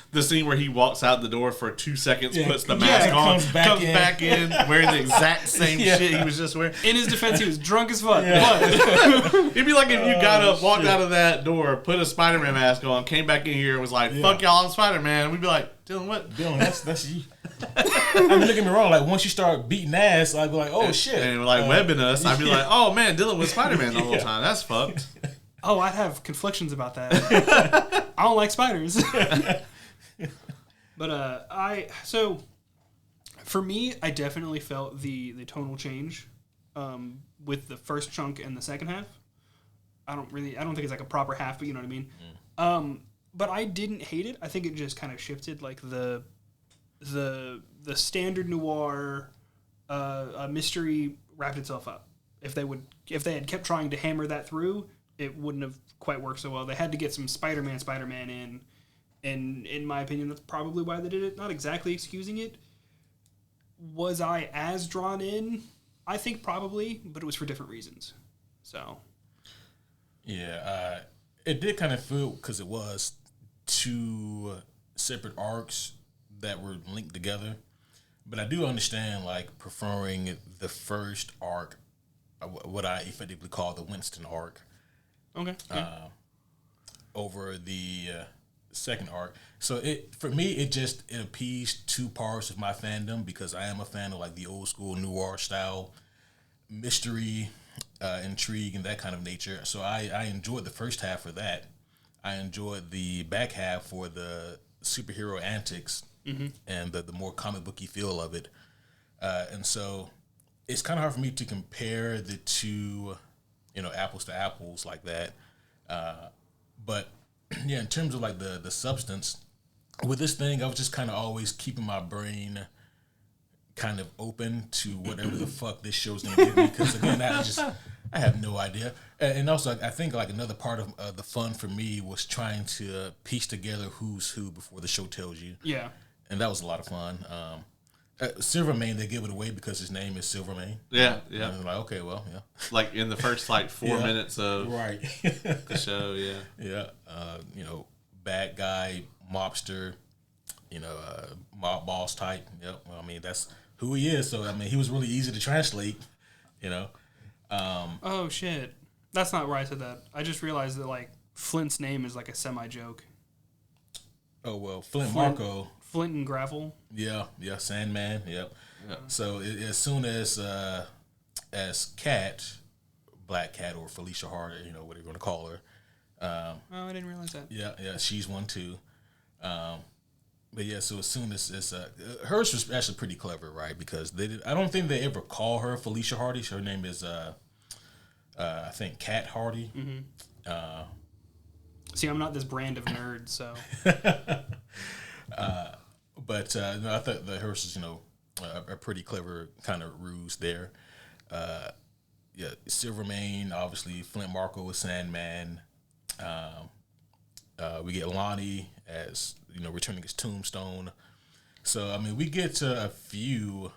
The scene where he walks out the door for 2 seconds, puts the mask on, comes back in wearing the exact same shit he was just wearing. In his defense, he was drunk as fuck. Yeah. But It'd be like if you got up, walked out of that door, put a Spider-Man mask on, came back in here and was like, "Fuck y'all, I'm Spider-Man." We'd be like, "Dylan, what?" Dylan, that's you. I mean, don't get me wrong. Like once you start beating ass, I'd be like, "Oh shit!" And like webbing us, I'd be like, "Oh man, Dylan was Spider-Man the whole time. That's fucked." oh, I'd have conflictions about that. I don't like spiders. But so for me, I definitely felt the tonal change with the first chunk and the second half. I don't think it's like a proper half, but you know what I mean. But I didn't hate it. I think it just kind of shifted like the standard noir mystery wrapped itself up. If they had kept trying to hammer that through, it wouldn't have quite worked so well. They had to get some Spider-Man in. And in my opinion, that's probably why they did it. Not exactly excusing it. Was I as drawn in? I think probably, but it was for different reasons. So. Yeah, it did kind of feel, because it was two separate arcs that were linked together. But I do understand, like, preferring the first arc, what I effectively call the Winston arc. Okay. Over the second arc. So for me it appeased two parts of my fandom, because I am a fan of like the old school noir style mystery, intrigue, and that kind of nature. So I enjoyed the first half for that. I enjoyed the back half for the superhero antics and the more comic booky feel of it. And so it's kind of hard for me to compare the two, apples to apples like that. But yeah, in terms of like the substance with this thing, I was just kind of always keeping my brain kind of open to whatever the fuck this show's gonna give me, because again, I have no idea. And also, I think like another part of the fun for me was trying to piece together who's who before the show tells you. Yeah, and that was a lot of fun. Silvermane, they give it away because his name is Silvermane. Yeah. And like, okay, well, yeah. Like in the first like 4 minutes of right the show, yeah. Yeah. Bad guy, mobster, mob boss type. Yep. Well, I mean, that's who he is. So, I mean, he was really easy to translate, oh, shit. That's not where I said that. I just realized that, like, Flint's name is like a semi-joke. Oh, well, Flint Marko. Flint and Gravel. Yeah, Sandman, yep. Yeah. So, as soon as Cat, Black Cat, or Felicia Hart, what are you going to call her? Oh, I didn't realize that. Yeah, she's one too. But yeah, so as soon as hers was actually pretty clever, right? Because I don't think they ever call her Felicia Hardy. Her name is I think Cat Hardy. Mm-hmm. See, I'm not this brand of nerd, so. But no, I thought that hers was a pretty clever kind of ruse there. Yeah, Silvermane, obviously Flint Marko with Sandman. We get Lonnie as returning his tombstone. So I mean, we get to a few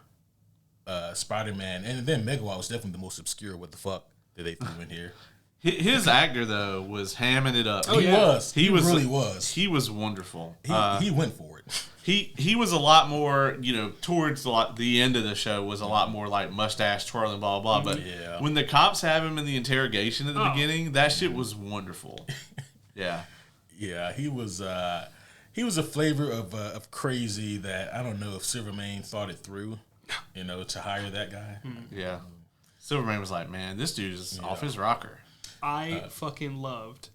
Spider-Man, and then Megawat was definitely the most obscure. What the fuck that they threw in here? His actor though was hamming it up. Oh, he was. He really was. He was wonderful. He went for it. He was a lot more, towards the end of the show was a lot more like mustache twirling, blah, blah, blah. But when the cops have him in the interrogation at the beginning, that shit was wonderful. Yeah. Yeah, he was a flavor of crazy that I don't know if Silvermane thought it through, to hire that guy. Yeah. Silvermane was like, man, this dude is off his rocker. I fucking loved,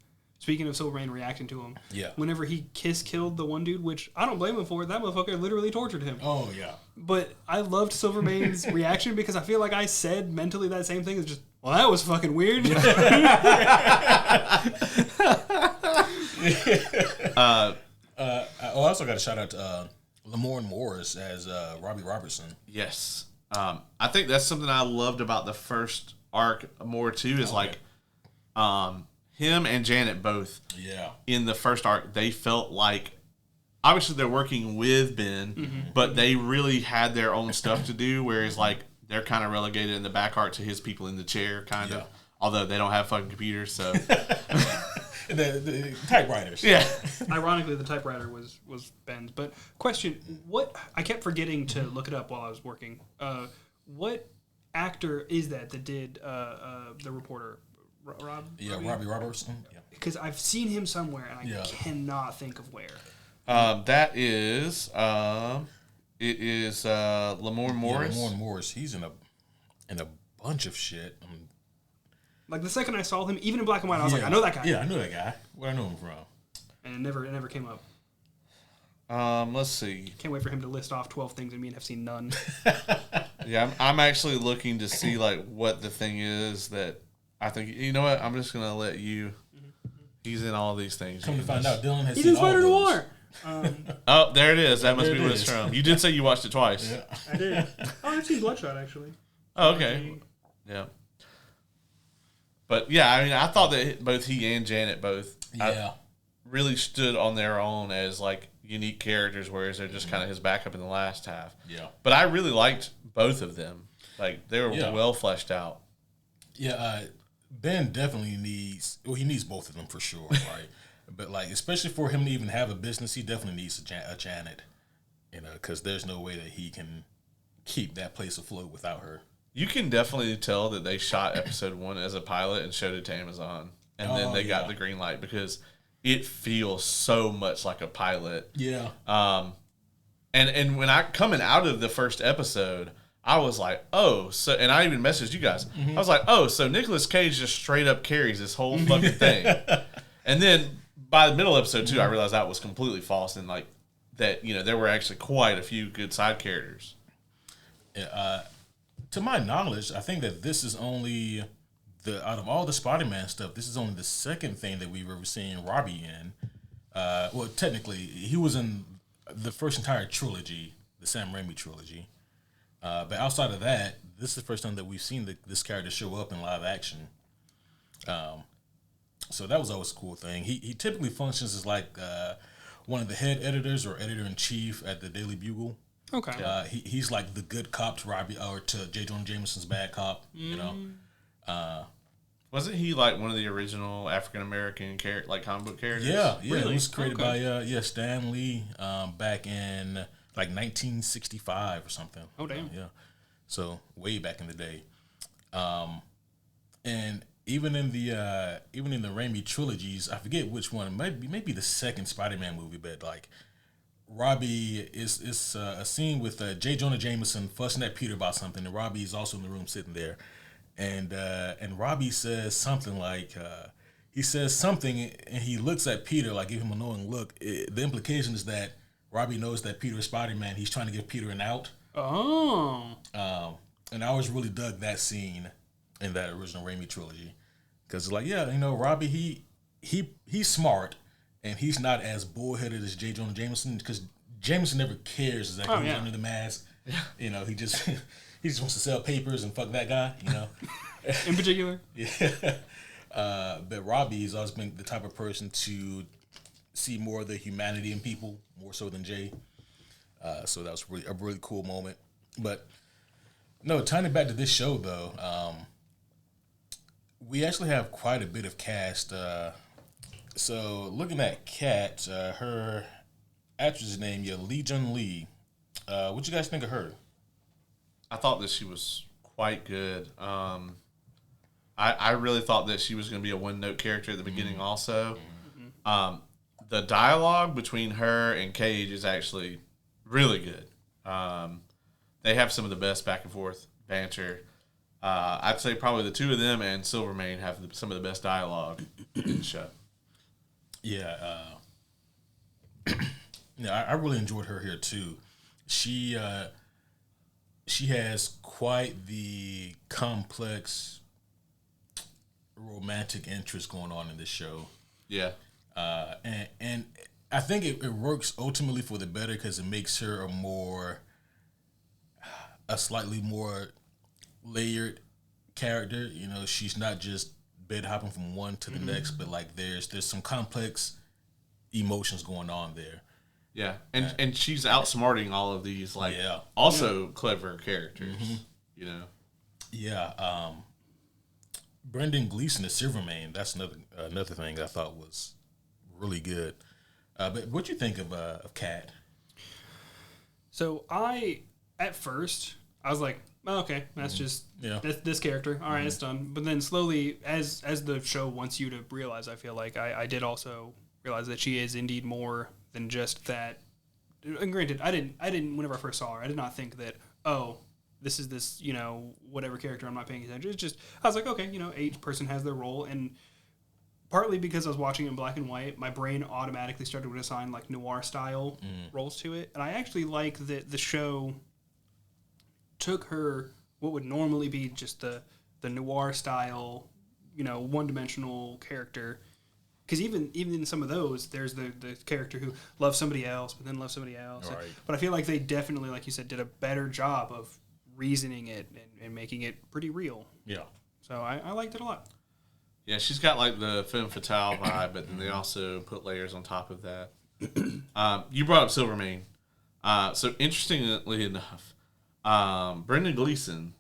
Speaking of Silvermane reacting to him, Yeah. whenever he killed the one dude, which I don't blame him for, that motherfucker literally tortured him. Oh yeah. But I loved Silvermane's reaction because I feel like I said mentally that same thing. It's just, well, that was fucking weird. I also got a shout out to Lamorne Morris as Robbie Robertson. Yes. I think that's something I loved about the first arc more too, is like him and Janet both in the first arc, they felt like obviously they're working with Ben, but they really had their own stuff to do, whereas like they're kind of relegated in the back arc to his people in the chair kind of, although they don't have fucking computers, so the typewriters. yeah. Ironically, the typewriter was Ben's. But question, what I kept forgetting to look it up while I was working. What actor is that did the reporter? Robbie Robertson. Yeah. Because I've seen him somewhere and I cannot think of where. That is it is Lamorne Morris. Lamorne Morris. He's in a bunch of shit. Like the second I saw him, even in black and white, I was like, I know that guy. Yeah, I know that guy. Where I know him from. And it never came up. Let's see. Can't wait for him to list off 12 things and me have seen none. Yeah, I'm actually looking to see like what the thing is that I think. You know what? I'm just gonna let you. He's in all these things. Come to find out, Dylan has He's seen in all of Spider-Noir. Oh, there it is. That must be There what it it's is. from. You did say you watched it twice. Yeah. I did. Oh, I've seen Bloodshot actually. Oh, okay. Yeah. But yeah, I mean, I thought that both he and Janet really stood on their own as like unique characters, whereas they're just kind of his backup in the last half. Yeah. But I really liked both of them. Like they were well fleshed out. Yeah, Ben definitely needs. Well, he needs both of them for sure, right? But like, especially for him to even have a business, he definitely needs a Janet. You know, because there's no way that he can keep that place afloat without her. You can definitely tell that they shot episode 1 as a pilot and showed it to Amazon, and then they got the green light because it feels so much like a pilot. Yeah. And when I coming out of the first episode, I was like, oh, so, and I even messaged you guys. I was like, oh, so Nicolas Cage just straight up carries this whole fucking thing. And then by the middle of episode 2, I realized that was completely false, and like that, you know, there were actually quite a few good side characters. Yeah, to my knowledge, I think that this is only out of all the Spider-Man stuff, this is only the second thing that we've ever seen Robbie in. Well, technically, he was in the first entire trilogy, the Sam Raimi trilogy. But outside of that, this is the first time that we've seen this character show up in live action. So that was always a cool thing. He typically functions as like one of the head editors or editor-in-chief at the Daily Bugle. Okay. He's like the good cop to Robbie or to J. Jonah Jameson's bad cop. You know. Wasn't he like one of the original African American like comic book characters? Yeah. Really? It was created by Stan Lee back in like 1965 or something. Oh damn. Yeah. So way back in the day. And even in the Raimi trilogies, I forget which one. Maybe the second Spider-Man movie, but like Robbie is a scene with J. Jonah Jameson fussing at Peter about something, and Robbie is also in the room sitting there, and Robbie says something like he says something, and he looks at Peter like give him a knowing look. The implication is that Robbie knows that Peter is Spider-Man. He's trying to give Peter an out. Oh. And I always really dug that scene in that original Raimi trilogy because it's like, yeah, you know, Robbie he's smart. And he's not as bullheaded as J. Jonah Jameson because Jameson never cares exactly who's under the mask. Yeah. You know, he just wants to sell papers and fuck that guy. You know, in particular. Yeah. But Robbie's always been the type of person to see more of the humanity in people, more so than Jay. So that was really a really cool moment. But no, tying it back to this show though, we actually have quite a bit of cast. So looking at Kat, her actress name, Lee Jun Lee. What you guys think of her? I thought that she was quite good. I really thought that she was going to be a one-note character at the beginning also. The dialogue between her and Cage is actually really good. They have some of the best back and forth banter. I'd say probably the two of them and Silvermane have some of the best dialogue in the show. Yeah, I really enjoyed her here too. She has quite the complex romantic interest going on in this show. Yeah. And I think it works ultimately for the better because it makes her a slightly more layered character. You know, she's not just bed hopping from one to the next, but like there's some complex emotions going on there. Yeah, and she's outsmarting all of these also clever characters. You know. Yeah. Brendan Gleeson as Silvermane. That's another thing I thought was really good. But what you think of Kat? So at first I was like, oh, okay, that's just this character. All right, it's done. But then slowly, as the show wants you to realize, I feel like I did also realize that she is indeed more than just that. And granted, I didn't. Whenever I first saw her, I did not think that. Oh, this is this, whatever character I'm not paying attention. It's just, I was like, okay, each person has their role. And partly because I was watching it in black and white, my brain automatically started to assign like noir style roles to it. And I actually like that the show took her, what would normally be just the noir style, one-dimensional character. Because even in some of those, there's the character who loves somebody else, but then loves somebody else. Right. But I feel like they definitely, like you said, did a better job of reasoning it and making it pretty real. Yeah. So I liked it a lot. Yeah, she's got like the femme fatale vibe, but then they also put layers on top of that. You brought up Silvermane. So interestingly enough, Brendan Gleeson,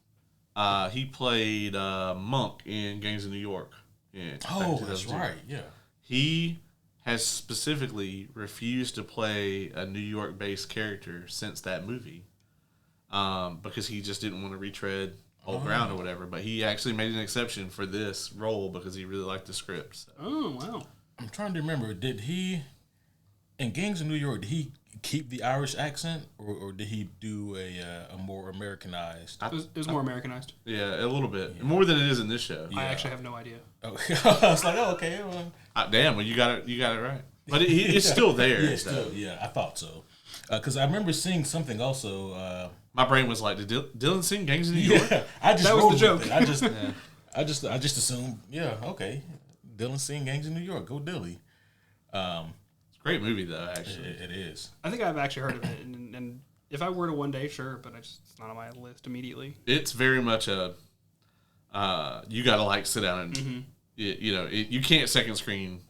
he played Monk in Gangs of New York. Yeah, that's right. Yeah. He has specifically refused to play a New York-based character since that movie. Because he just didn't want to retread old ground or whatever. But he actually made an exception for this role because he really liked the script. So. Oh, wow. I'm trying to remember. Did he, in Gangs of New York, did he keep the Irish accent or did he do a more Americanized? It was more Americanized. Yeah, a little bit. Yeah. More than it is in this show. Yeah. I actually have no idea. Oh, I was like, okay. Well. Damn, well, you got it right. But it's still there. Yeah, I thought so. Because I remember seeing something also. My brain was like, did Dylan sing Gangs of New York? Yeah, that was the joke. I just assumed, okay. Dylan sing Gangs of New York. Go Dilly. It's a great movie, though, actually. It is. I think I've actually heard of it. And if I were to one day, sure, but it's not on my list immediately. It's very much you got to, sit down and, you can't second screen.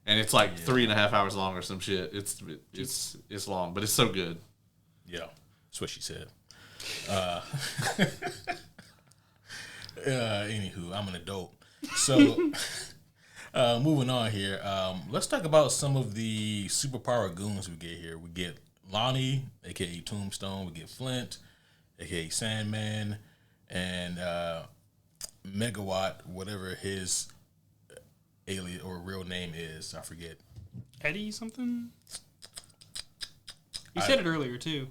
And it's like 3.5 hours long or some shit. It's long, but it's so good. Yeah, that's what she said. Anywho, I'm an adult. So, moving on here. Let's talk about some of the superpower goons we get here. We get Lonnie, aka Tombstone. We get Flint, aka Sandman, and Megawatt, whatever his alias or real name is. I forget. Eddie something? You said it earlier too.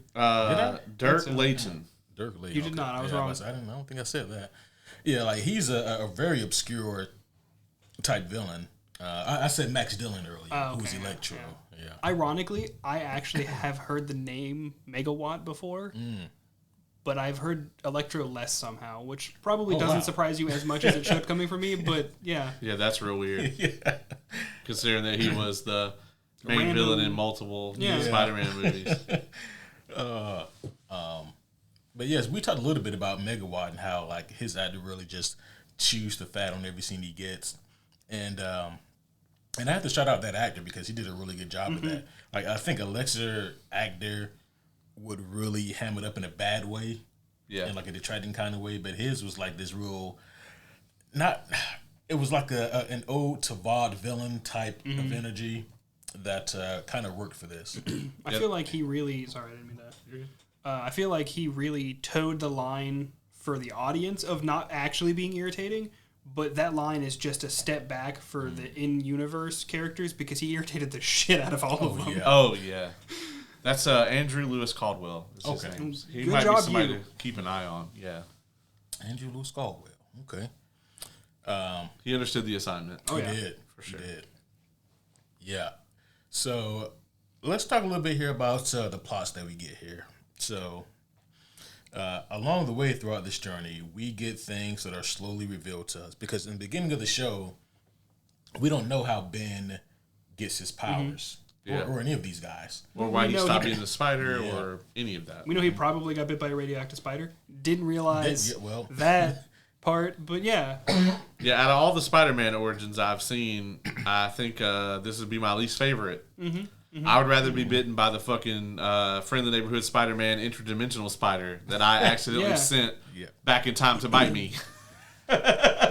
Dirk Layton. Dirk Layton. You did not. I was wrong. I don't think I said that. Yeah, like he's a very obscure type villain. I said Max Dillon earlier, who's Electro. Yeah. Ironically, I actually have heard the name Megawatt before, but I've heard Electro less somehow, which probably doesn't surprise you as much as it should coming from me. But yeah. Yeah, that's real weird. Considering that he was the main villain in multiple Spider-Man movies. But yes, we talked a little bit about Megawatt and how like his actor really just chews the fat on every scene he gets, and I have to shout out that actor because he did a really good job of that. Like I think a lesser actor would really ham it up in a bad way, in like a detracting kind of way, but his was like this real, it was like an ode to vaudevillain type of energy that kind of worked for this. I feel like he really. Sorry, I didn't mean that. I feel like he really towed the line for the audience of not actually being irritating, but that line is just a step back for the in-universe characters because he irritated the shit out of all of them. Yeah. Oh, yeah. That's Andrew Lewis Caldwell. Okay. He might be somebody to keep an eye on. Yeah. Andrew Lewis Caldwell. Okay. He understood the assignment. He did. For sure. He did. Yeah. So let's talk a little bit here about the plots that we get here. So along the way throughout this journey, we get things that are slowly revealed to us. Because in the beginning of the show, we don't know how Ben gets his powers. Or any of these guys. Or why he stopped being the spider or any of that. We know he probably got bit by a radioactive spider. Didn't realize that part, but yeah. Yeah, out of all the Spider-Man origins I've seen, I think this would be my least favorite. I would rather be bitten by the fucking friendly neighborhood Spider-Man interdimensional spider that I accidentally sent back in time to bite me.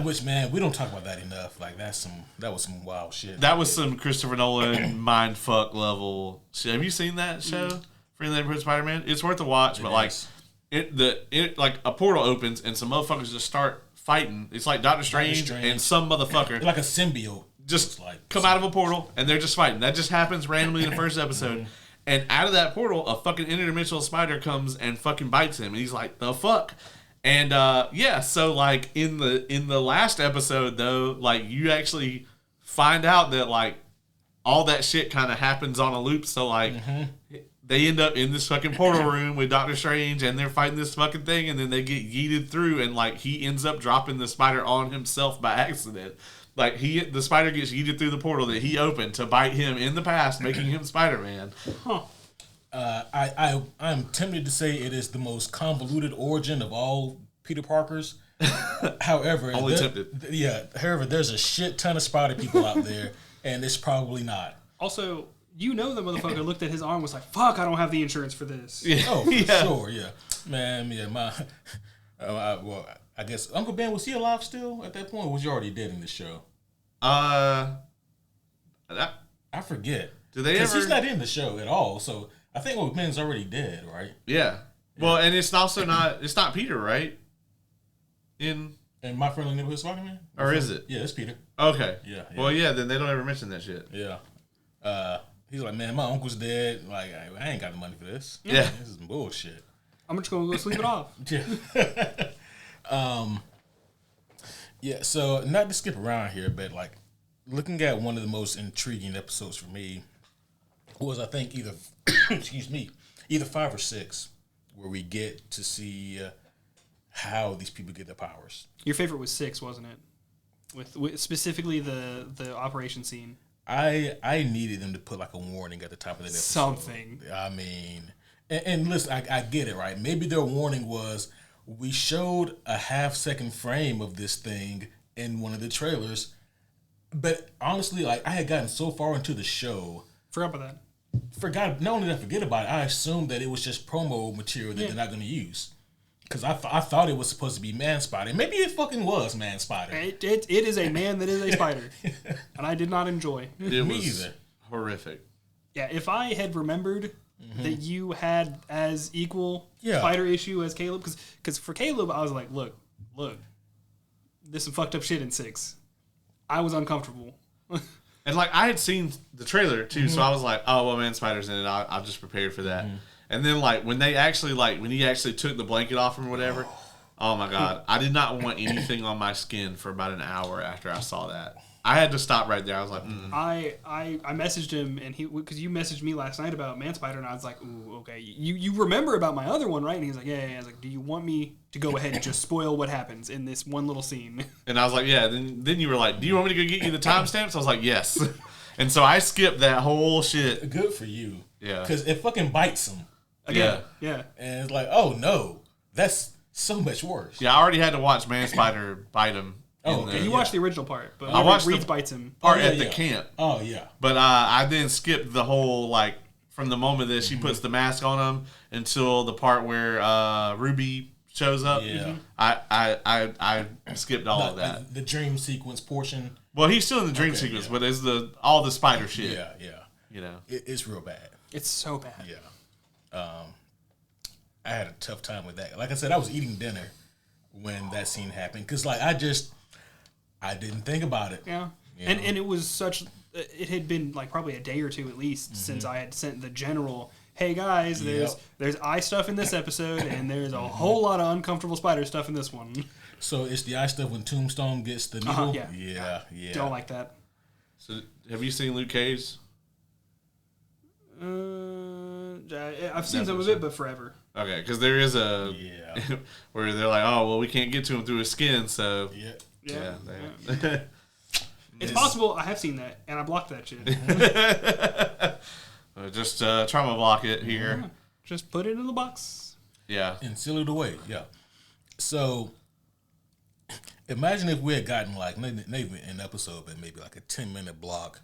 Which, man, we don't talk about that enough. Like that was some wild shit. That was some Christopher Nolan mindfuck level shit. Have you seen that show, Friendly Neighborhood Spider-Man? It's worth a watch, but like like a portal opens and some motherfuckers just start fighting. It's like Doctor Strange and some motherfucker like a symbiote just come out of a portal and they're just fighting. That just happens randomly in the first episode. And out of that portal, a fucking interdimensional spider comes and fucking bites him, and he's like, "The fuck." And so like in the last episode though, like you actually find out that like all that shit kind of happens on a loop. So like they end up in this fucking portal room with Doctor Strange, and they're fighting this fucking thing, and then they get yeeted through, and like he ends up dropping the spider on himself by accident. Like the spider gets yeeted through the portal that he opened to bite him in the past, making him Spider-Man. I'm tempted to say it is the most convoluted origin of all Peter Parkers. However, tempted. Yeah. However, there's a shit ton of Spider people out there, and it's probably not. Also, the motherfucker looked at his arm and was like, "Fuck, I don't have the insurance for this." Yeah. Oh, for sure. Yeah, man. Yeah, I guess Uncle Ben, was he alive still at that point, or was he already dead in the show? I forget. Do they ever? Because he's not in the show at all. So I think Uncle Ben's already dead, right? Yeah. Well, and it's also not. It's not Peter, right? In My Friendly Neighborhood Spider-Man? Or is it? Yeah, it's Peter. Okay. Yeah. Well, yeah. Then they don't ever mention that shit. Yeah. He's like, man, my uncle's dead. Like, I ain't got the money for this. Yeah. This is some bullshit. I'm just gonna go sleep it off. Yeah. Yeah. So not to skip around here, but like looking at one of the most intriguing episodes for me was, I think, either either 5 or 6, where we get to see how these people get their powers. Your favorite was 6, wasn't it? With specifically the operation scene. I needed them to put like a warning at the top of that episode. Something. I mean, and listen, I get it, right? Maybe their warning was, we showed a half-second frame of this thing in one of the trailers, but honestly, like I had gotten so far into the show, Forgot about that. Not only did I forget about it, I assumed that it was just promo material that they're not going to use. Because I thought it was supposed to be Man Spider. Maybe it fucking was Man Spider. It is a man that is a spider. And I did not enjoy. It Me was either. horrific. Yeah, if I had remembered that you had as equal spider issue as Caleb, because for Caleb, I was like, look, there's some fucked up shit in 6. I was uncomfortable. And like I had seen the trailer too, so I was like, "Oh well, Man Spider's in it. I'll just prepare for that." And then like when he actually took the blanket off him or whatever, oh my god, I did not want anything on my skin for about an hour after I saw that. I had to stop right there. I was like, I messaged him, and because you messaged me last night about Man Spider, and I was like, ooh, okay, you remember about my other one, right? And he was like, yeah. I was like, do you want me to go ahead and just spoil what happens in this one little scene? And I was like, yeah. Then you were like, do you want me to go get you the timestamps? I was like, yes. And so I skipped that whole shit. Good for you. Yeah. Because it fucking bites him. Again. Yeah. And it's like, oh no, that's so much worse. Yeah, I already had to watch Man Spider bite him. Oh, okay. You watched the original part, but I watched Reed bites him. Part at the camp. Oh yeah. But I then skipped the whole like from the moment that she puts the mask on him until the part where Ruby shows up. Yeah. I skipped all of that. The dream sequence portion. Well, he's still in the dream sequence, but it's all the spider shit. Yeah. You know, it's real bad. It's so bad. Yeah. I had a tough time with that. Like I said, I was eating dinner when that scene happened because like I didn't think about it. Yeah. And it was it had been like probably a day or two at least since I had sent the general, hey guys, there's eye stuff in this episode and there's a whole lot of uncomfortable spider stuff in this one. So it's the eye stuff when Tombstone gets the needle? Yeah. Yeah. Don't like that. So have you seen Luke Cage? I've seen some of it, but forever. Okay, because there is a where they're like, oh well, we can't get to him through his skin, so yeah. It's possible. I have seen that, and I blocked that shit. Just trauma block it here. Yeah, just put it in the box. Yeah, and seal it away. Yeah. So imagine if we had gotten like maybe an episode, but maybe like a 10-minute block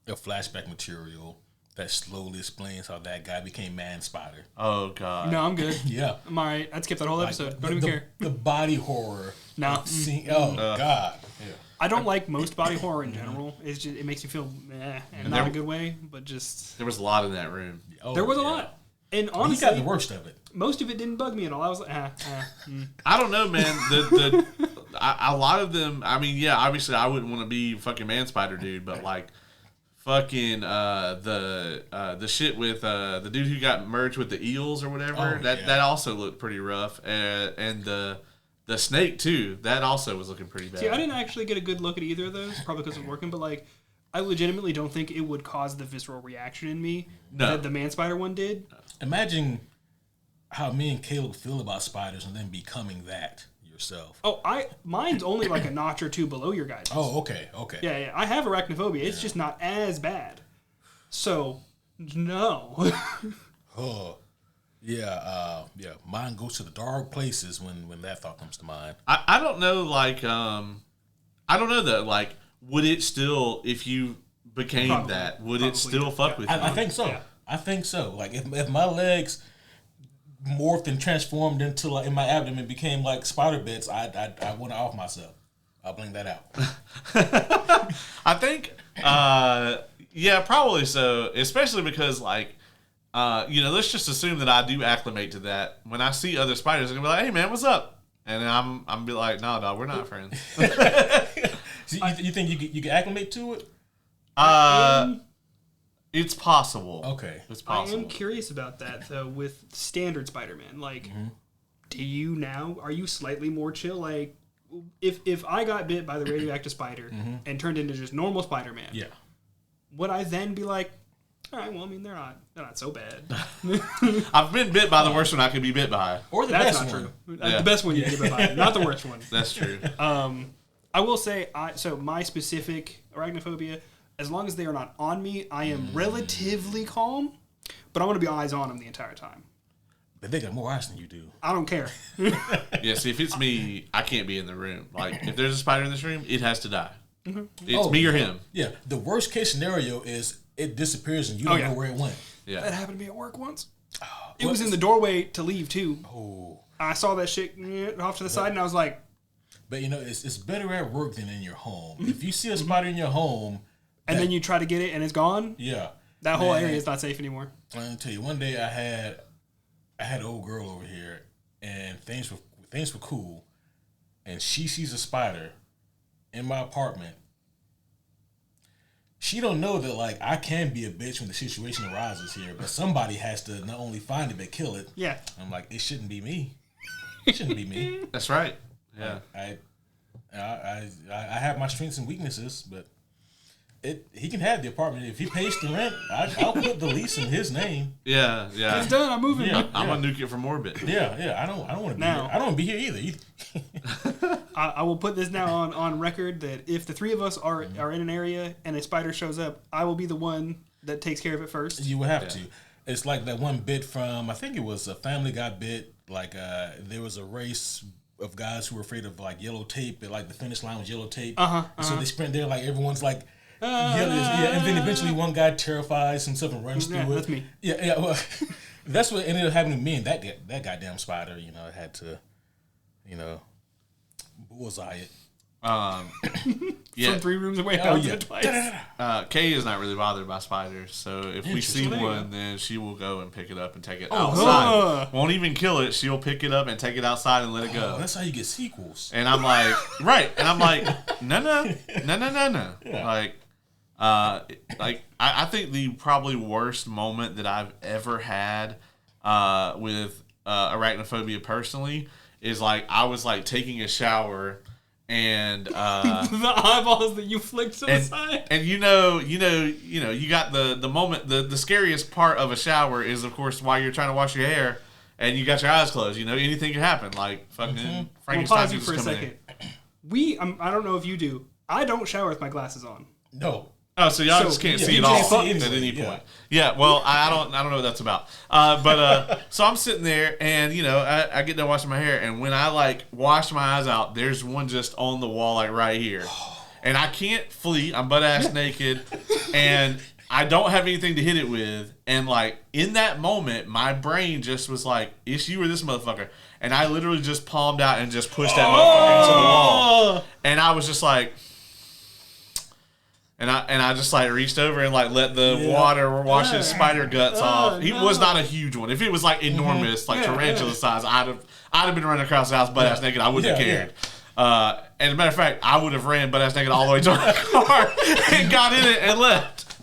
of flashback material that slowly explains how that guy became Man Spider. Oh God. No, I'm good. Yeah, I'm all right. I'd skip that whole episode. Don't even care. The body horror. No. God. Yeah. I don't like most body horror in general. It's just it makes you feel and not a good way, but just there was a lot in that room. There was a lot. And honestly, he got the worst of it. Most of it didn't bug me at all. I was like, I don't know, man. A lot of them. I mean, yeah, obviously, I wouldn't want to be fucking Man Spider dude, but like, fucking the shit with the dude who got merged with the eels or whatever. That also looked pretty rough, and the snake too. That also was looking pretty bad. See, I didn't actually get a good look at either of those, probably because I'm working, but like, I legitimately don't think it would cause the visceral reaction in me that the Man Spider one did. Imagine how me and Caleb feel about spiders and then becoming that yourself. Oh, mine's only like a notch or two below your guys'. Oh, okay. Yeah. I have arachnophobia. It's just not as bad. So, no. Oh, yeah. Mine goes to the dark places when that thought comes to mind. I don't know, like, I don't know that, like, would it still, if you became that, would it still fuck with you? I think so. Yeah. I think so. Like, if my legs morphed and transformed into, like, in my abdomen became like spider bits, I want to off myself. I'll blink that out. I think, yeah, probably so. Especially because, like, let's just assume that I do acclimate to that. When I see other spiders, I'm gonna be like, "Hey, man, what's up?" And I'm be like, "No, dog, we're not friends." So you think you could acclimate to it? It's possible. Okay, it's possible. I am curious about that though. With standard Spider-Man, like, are you slightly more chill? Like, if I got bit by the radioactive spider and turned into just normal Spider-Man, would I then be like, all right, well, I mean, they're not so bad. I've been bit by the worst one I could be bit by, or the That's best not one. true. The best one you get bit by, not the worst one. That's true. I will say, so my specific arachnophobia, as long as they are not on me, I am relatively calm, but I want to be eyes on them the entire time. But they got more eyes than you do. I don't care. Yeah, see, if it's me, I can't be in the room. Like, if there's a spider in this room, it has to die. It's me or him. Yeah, the worst case scenario is it disappears and you don't know where it went. Yeah, that happened to me at work once. It was in the doorway to leave too. Oh, I saw that shit off to the side, and I was like, but it's better at work than in your home. If you see a spider in your home, and then you try to get it and it's gone, that whole area is not safe anymore. I'm gonna tell you, one day I had an old girl over here, and things were cool, and she sees a spider in my apartment. She don't know that, like, I can be a bitch when the situation arises here, but somebody has to not only find it but kill it. Yeah, I'm like, it shouldn't be me. It shouldn't be me. That's right. Yeah, I have my strengths and weaknesses, but he can have the apartment if he pays the rent. I'll put the lease in his name. Yeah. it's done. I'm moving. Yeah, I'm gonna nuke it from orbit. Yeah. I don't want to be here. I don't want to be here either. I will put this now on record that if the three of us are in an area and a spider shows up, I will be the one that takes care of it first. You will have to. It's like that one bit from, I think it was a Family Guy bit. Like there was a race of guys who were afraid of like yellow tape. Like the finish line was yellow tape. So they sprint there like everyone's like. And then eventually one guy terrifies himself and runs through it. That's me. Yeah. Well, that's what ended up happening to me and that goddamn spider. Had to, bullseye it. From 3 rooms away. Twice. Kay is not really bothered by spiders, so if we see one, then she will go and pick it up and take it outside. Won't even kill it. She'll pick it up and take it outside and let it go. That's how you get sequels. And I'm like, right. And I'm like, no. Yeah. I think the probably worst moment that I've ever had with arachnophobia personally is like I was like taking a shower and the eyeballs that you flicked to the side. And you got the moment. The scariest part of a shower is, of course, while you're trying to wash your hair and you got your eyes closed. Anything can happen. Like fucking Frankenstein. I'll pause you for a second. I don't know if you do. I don't shower with my glasses on. No. Oh, so y'all just can't see it all at any point. Yeah, well, I don't know what that's about. So I'm sitting there, and I get done washing my hair, and when I wash my eyes out, there's one just on the wall, right here, and I can't flee. I'm butt ass naked, and I don't have anything to hit it with, and in that moment, my brain just was like, "It's you or this motherfucker," and I literally just palmed out and just pushed that motherfucker into the wall, and I was just like. And I just reached over and let the water wash his spider guts off. He was not a huge one. If it was enormous, tarantula size, I'd have been running across the house butt ass naked. I wouldn't have cared. And as a matter of fact, I would have ran butt ass naked all the way to our car and got in it and left.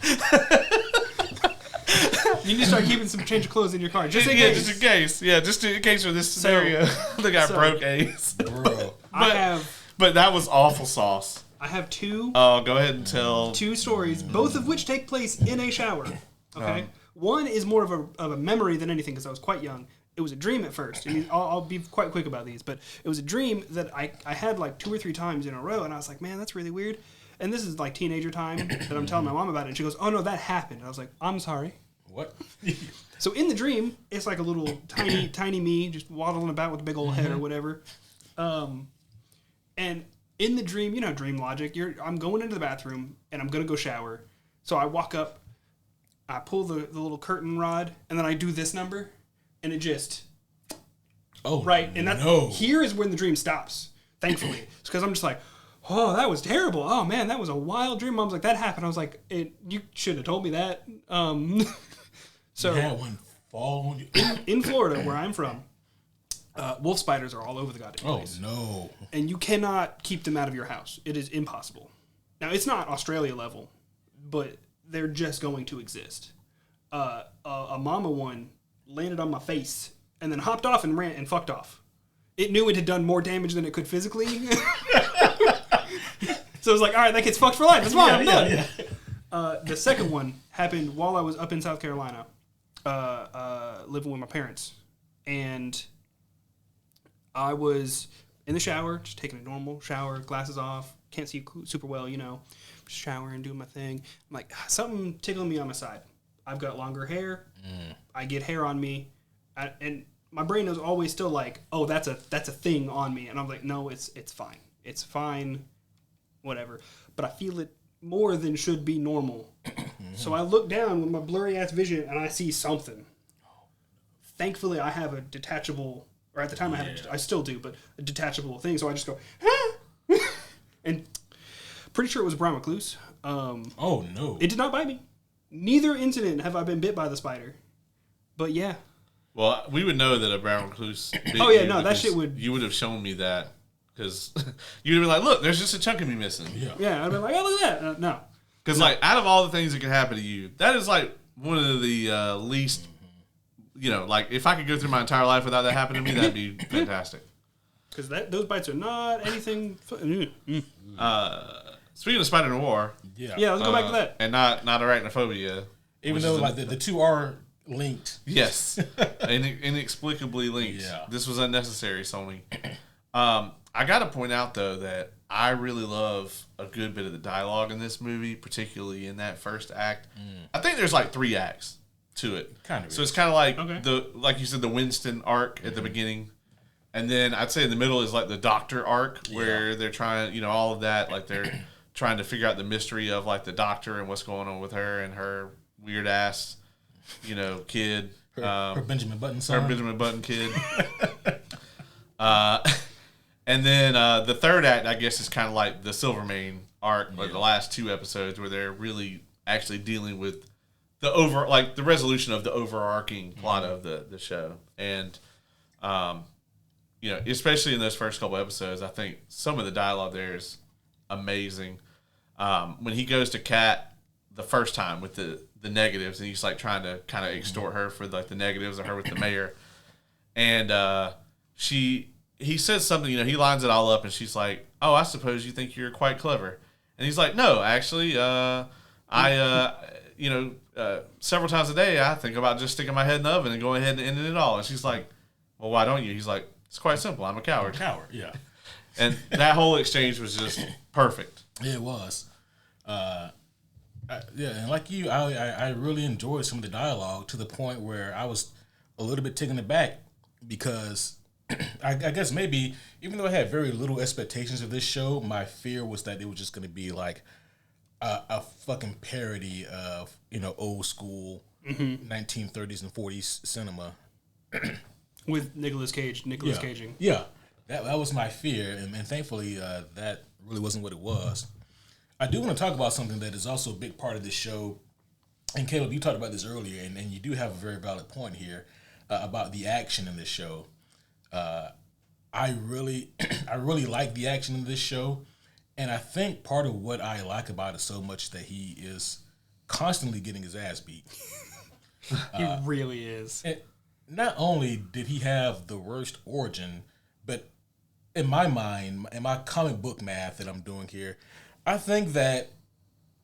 You need to start keeping some change of clothes in your car, just in case. Just in case. Yeah, just in case of this scenario. The guy broke Ace. Bro. But that was awful sauce. I have two. Oh, go ahead and tell. Two stories, both of which take place in a shower. Okay, one is more of a memory than anything because I was quite young. It was a dream at first. I'll be quite quick about these, but it was a dream that I had 2 or 3 times in a row, and I was like, man, that's really weird. And this is teenager time that I'm telling my mom about it, and she goes, oh no, that happened. And I was like, I'm sorry. What? So in the dream, it's a little tiny me just waddling about with a big old head or whatever, and. In the dream, dream logic, I'm going into the bathroom, and I'm going to go shower. So I walk up, I pull the little curtain rod, and then I do this number, and it just... Oh, right. And here is when the dream stops, thankfully. It's because I'm just like, oh, that was terrible. Oh, man, that was a wild dream. Mom's like, that happened. I was like, you shouldn't have told me that. So you had one fall on you? In Florida, where I'm from, wolf spiders are all over the goddamn place. Oh, no. And you cannot keep them out of your house. It is impossible. Now, it's not Australia level, but they're just going to exist. A mama one landed on my face and then hopped off and ran and fucked off. It knew it had done more damage than it could physically. So it was like, all right, that kid's fucked for life. That's fine. I'm done. The second one happened while I was up in South Carolina, living with my parents. And I was in the shower, just taking a normal shower, glasses off, can't see super well, just showering, doing my thing. I'm like, something tickling me on my side. I've got longer hair. I get hair on me. And my brain is always still like, oh, that's a thing on me. And I'm like, no, it's fine. It's fine, whatever. But I feel it more than should be normal. So I look down with my blurry-ass vision, and I see something. Thankfully, I have a detachable... Or at the time I still do, but a detachable thing. So I just go, ah! And pretty sure it was a brown recluse. Oh, no. It did not bite me. Neither incident have I been bit by the spider. But yeah. Well, we would know that a brown recluse bit oh, yeah, no, that shit would... You would have shown me that. Because you'd have been like, look, there's just a chunk of me missing. Yeah, I'd be like, oh, look at that. No. Because, out of all the things that can happen to you, that is, one of the least... if I could go through my entire life without that happening to me, that'd be fantastic. Because those bites are not anything... Speaking of Spider-Noir... Yeah, let's go back to that. And not arachnophobia. Even though, the two are linked. Yes. Inexplicably linked. Yeah. This was unnecessary, Sony. I got to point out, though, that I really love a good bit of the dialogue in this movie, particularly in that first act. I think there's 3 acts to it. Kind of. So it's kind of like you said, the Winston arc at the beginning. And then I'd say in the middle is the doctor arc where they're trying, all of that, they're trying to figure out the mystery of the doctor and what's going on with her and her weird ass, kid. Her Benjamin Button son. Her Benjamin Button kid. And then the third act, I guess, is kind of like the Silvermane arc, the last 2 episodes where they're really actually dealing with the the resolution of the overarching plot of the show. And, especially in those first couple episodes, I think some of the dialogue there is amazing. When he goes to Kat the first time with the negatives, and he's trying to kind of extort her for the negatives of her with the mayor. And he says something, he lines it all up, and she's like, "Oh, I suppose you think you're quite clever." And he's like, "No, actually, several times a day, I think about just sticking my head in the oven and going ahead and ending it all." And she's like, "Well, why don't you?" He's like, "It's quite simple. I'm a coward." Yeah. And that whole exchange was just perfect. It was. And like you, I really enjoyed some of the dialogue to the point where I was a little bit taken aback because I guess maybe even though I had very little expectations of this show, my fear was that it was just going to be like a fucking parody of old school 1930s and 40s cinema with Nicolas Caging. Yeah, that was my fear, and thankfully that really wasn't what it was. I do want to talk about something that is also a big part of this show, and Caleb, you talked about this earlier, and you do have a very valid point here about the action in this show. I really like the action in this show, and I think part of what I like about it so much that he is constantly getting his ass beat. He really is. And not only did he have the worst origin, but in my mind, in my comic book math that I'm doing here, I think that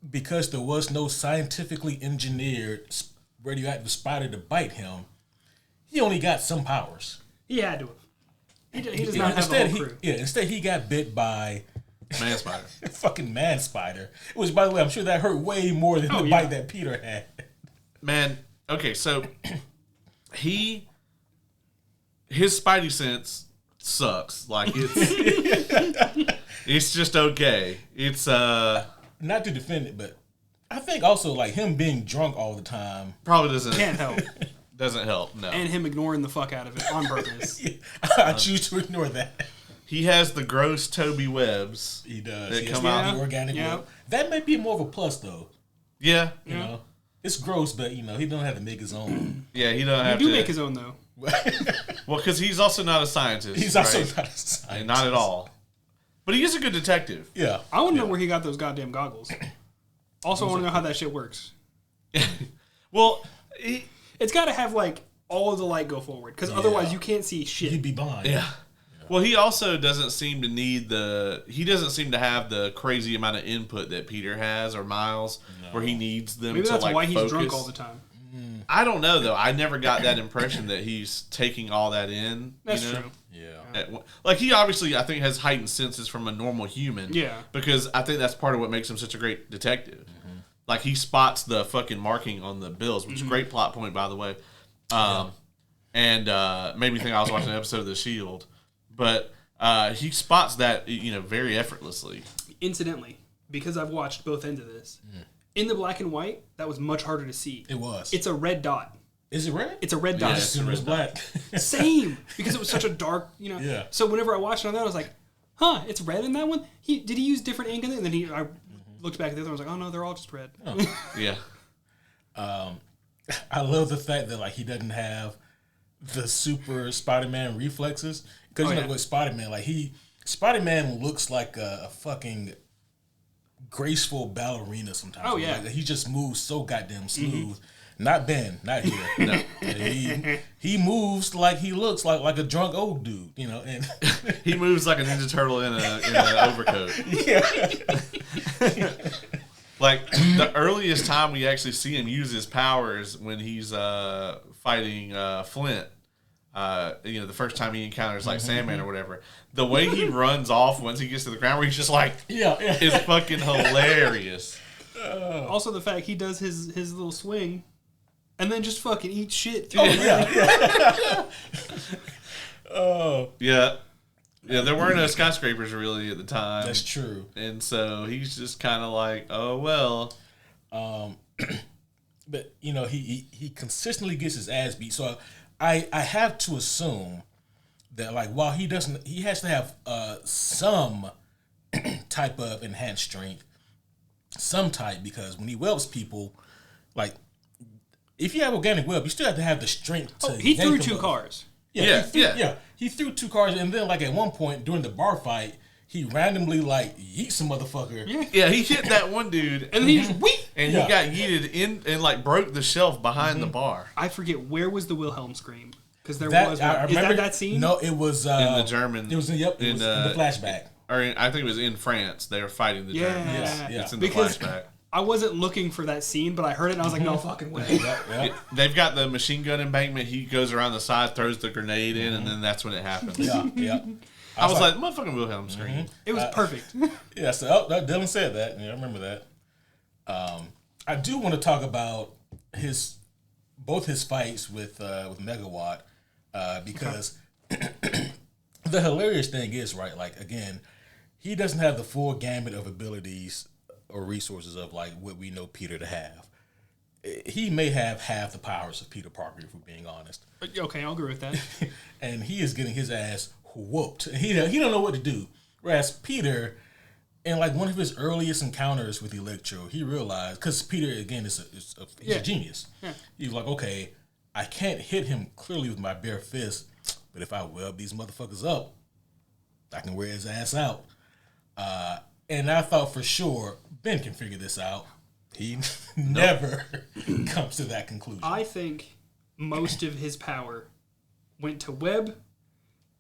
because there was no scientifically engineered radioactive spider to bite him, he only got some powers. He had to have. He does not have the whole crew. Instead he got bit by Man spider. fucking man spider. Which, by the way, I'm sure that hurt way more than the bite that Peter had. Man, okay, so his spidey sense sucks. Like it's just okay. It's not to defend it, but I think also like him being drunk all the time probably doesn't help. Doesn't help, no. And him ignoring the fuck out of it on purpose. I choose to ignore that. He has the gross Toby webs. He does. That come out. The organic web. That may be more of a plus though. Yeah. You know, it's gross, but he don't have to make his own. Yeah, he don't have to. He do make his own though. Well, because he's also not a scientist. He's also not a scientist. And not at all. But he is a good detective. Yeah. I want to know where he got those goddamn goggles. Also, I want to know how that shit works. Well, it's got to have like all of the light go forward because otherwise you can't see shit. He'd be blind. Yeah. Well, he also doesn't seem to he doesn't seem to have the crazy amount of input that Peter has or Miles, where he needs them. Maybe to that's why focus. he's drunk all the time. I don't know though. I never got that impression that he's taking all that in. That's true. Yeah. Like he obviously, I think, has heightened senses from a normal human. Yeah. Because I think that's part of what makes him such a great detective. Mm-hmm. Like he spots the fucking marking on the bills, which is a great plot point, by the way. And made me think I was watching an episode of The Shield. But he spots that, very effortlessly. Incidentally, because I've watched both ends of this, in the black and white, that was much harder to see. It was. It's a red dot. Is it red? It's a red dot. Yes, it was black. Same, because it was such a dark, Yeah. So whenever I watched it on that, I was like, huh, it's red in that one? Did he use different ink in it? And then I looked back at the other one, I was like, oh no, they're all just red. Oh. Yeah. I love the fact that he doesn't have the super Spider-Man reflexes. Because with Spider-Man, Spider-Man looks like a fucking graceful ballerina sometimes. Oh yeah, he just moves so goddamn smooth. Not Ben, not here. No, he moves like he looks like a drunk old dude. And he moves like a Ninja Turtle in an overcoat. Yeah. Like the earliest time we actually see him use his powers when he's fighting Flint. The first time he encounters Sandman or whatever, the way he runs off once he gets to the ground, where he's just is fucking hilarious. Also, the fact he does his little swing, and then just fucking eats shit. Oh yeah. There were no skyscrapers really at the time. That's true. And so he's just kind of like, oh well. But he consistently gets his ass beat. So I have to assume that while he has to have some type of enhanced strength, some type, because when he webs people, if you have organic web, you still have to have the strength to. He threw two cars. He threw two cars, and then at one point during the bar fight, he randomly yeets some motherfucker. Yeah, he hit that one dude, and then he just weep, and he got yeeted in and broke the shelf behind the bar. I forget where was the Wilhelm scream. Because there That was I one. Is remember that scene? No, it was in the German. It was in the flashback. I think it was in France. They were fighting the Germans. Yeah. It's in the Because flashback. I wasn't looking for that scene, but I heard it and I was like, no fucking way. They've got the machine gun embankment. He goes around the side, throws the grenade in, and then that's when it happens. Yeah. I was like, motherfucking Wilhelm scream. It was perfect. Yeah, so Dylan said that. Yeah, I remember that. I do want to talk about both his fights with Megawatt because the hilarious thing is, right, like, again, he doesn't have the full gamut of abilities or resources of, like, what we know Peter to have. He may have half the powers of Peter Parker, if we're being honest. Okay, I'll agree with that. And he is getting his ass whooped. He don't know what to do. Whereas Peter, in like one of his earliest encounters with Electro, he realized, because Peter, again, he's a genius. Yeah. He was like, okay, I can't hit him clearly with my bare fist, but if I web these motherfuckers up, I can wear his ass out. And I thought for sure Ben can figure this out. He never comes to that conclusion. I think most of his power went to web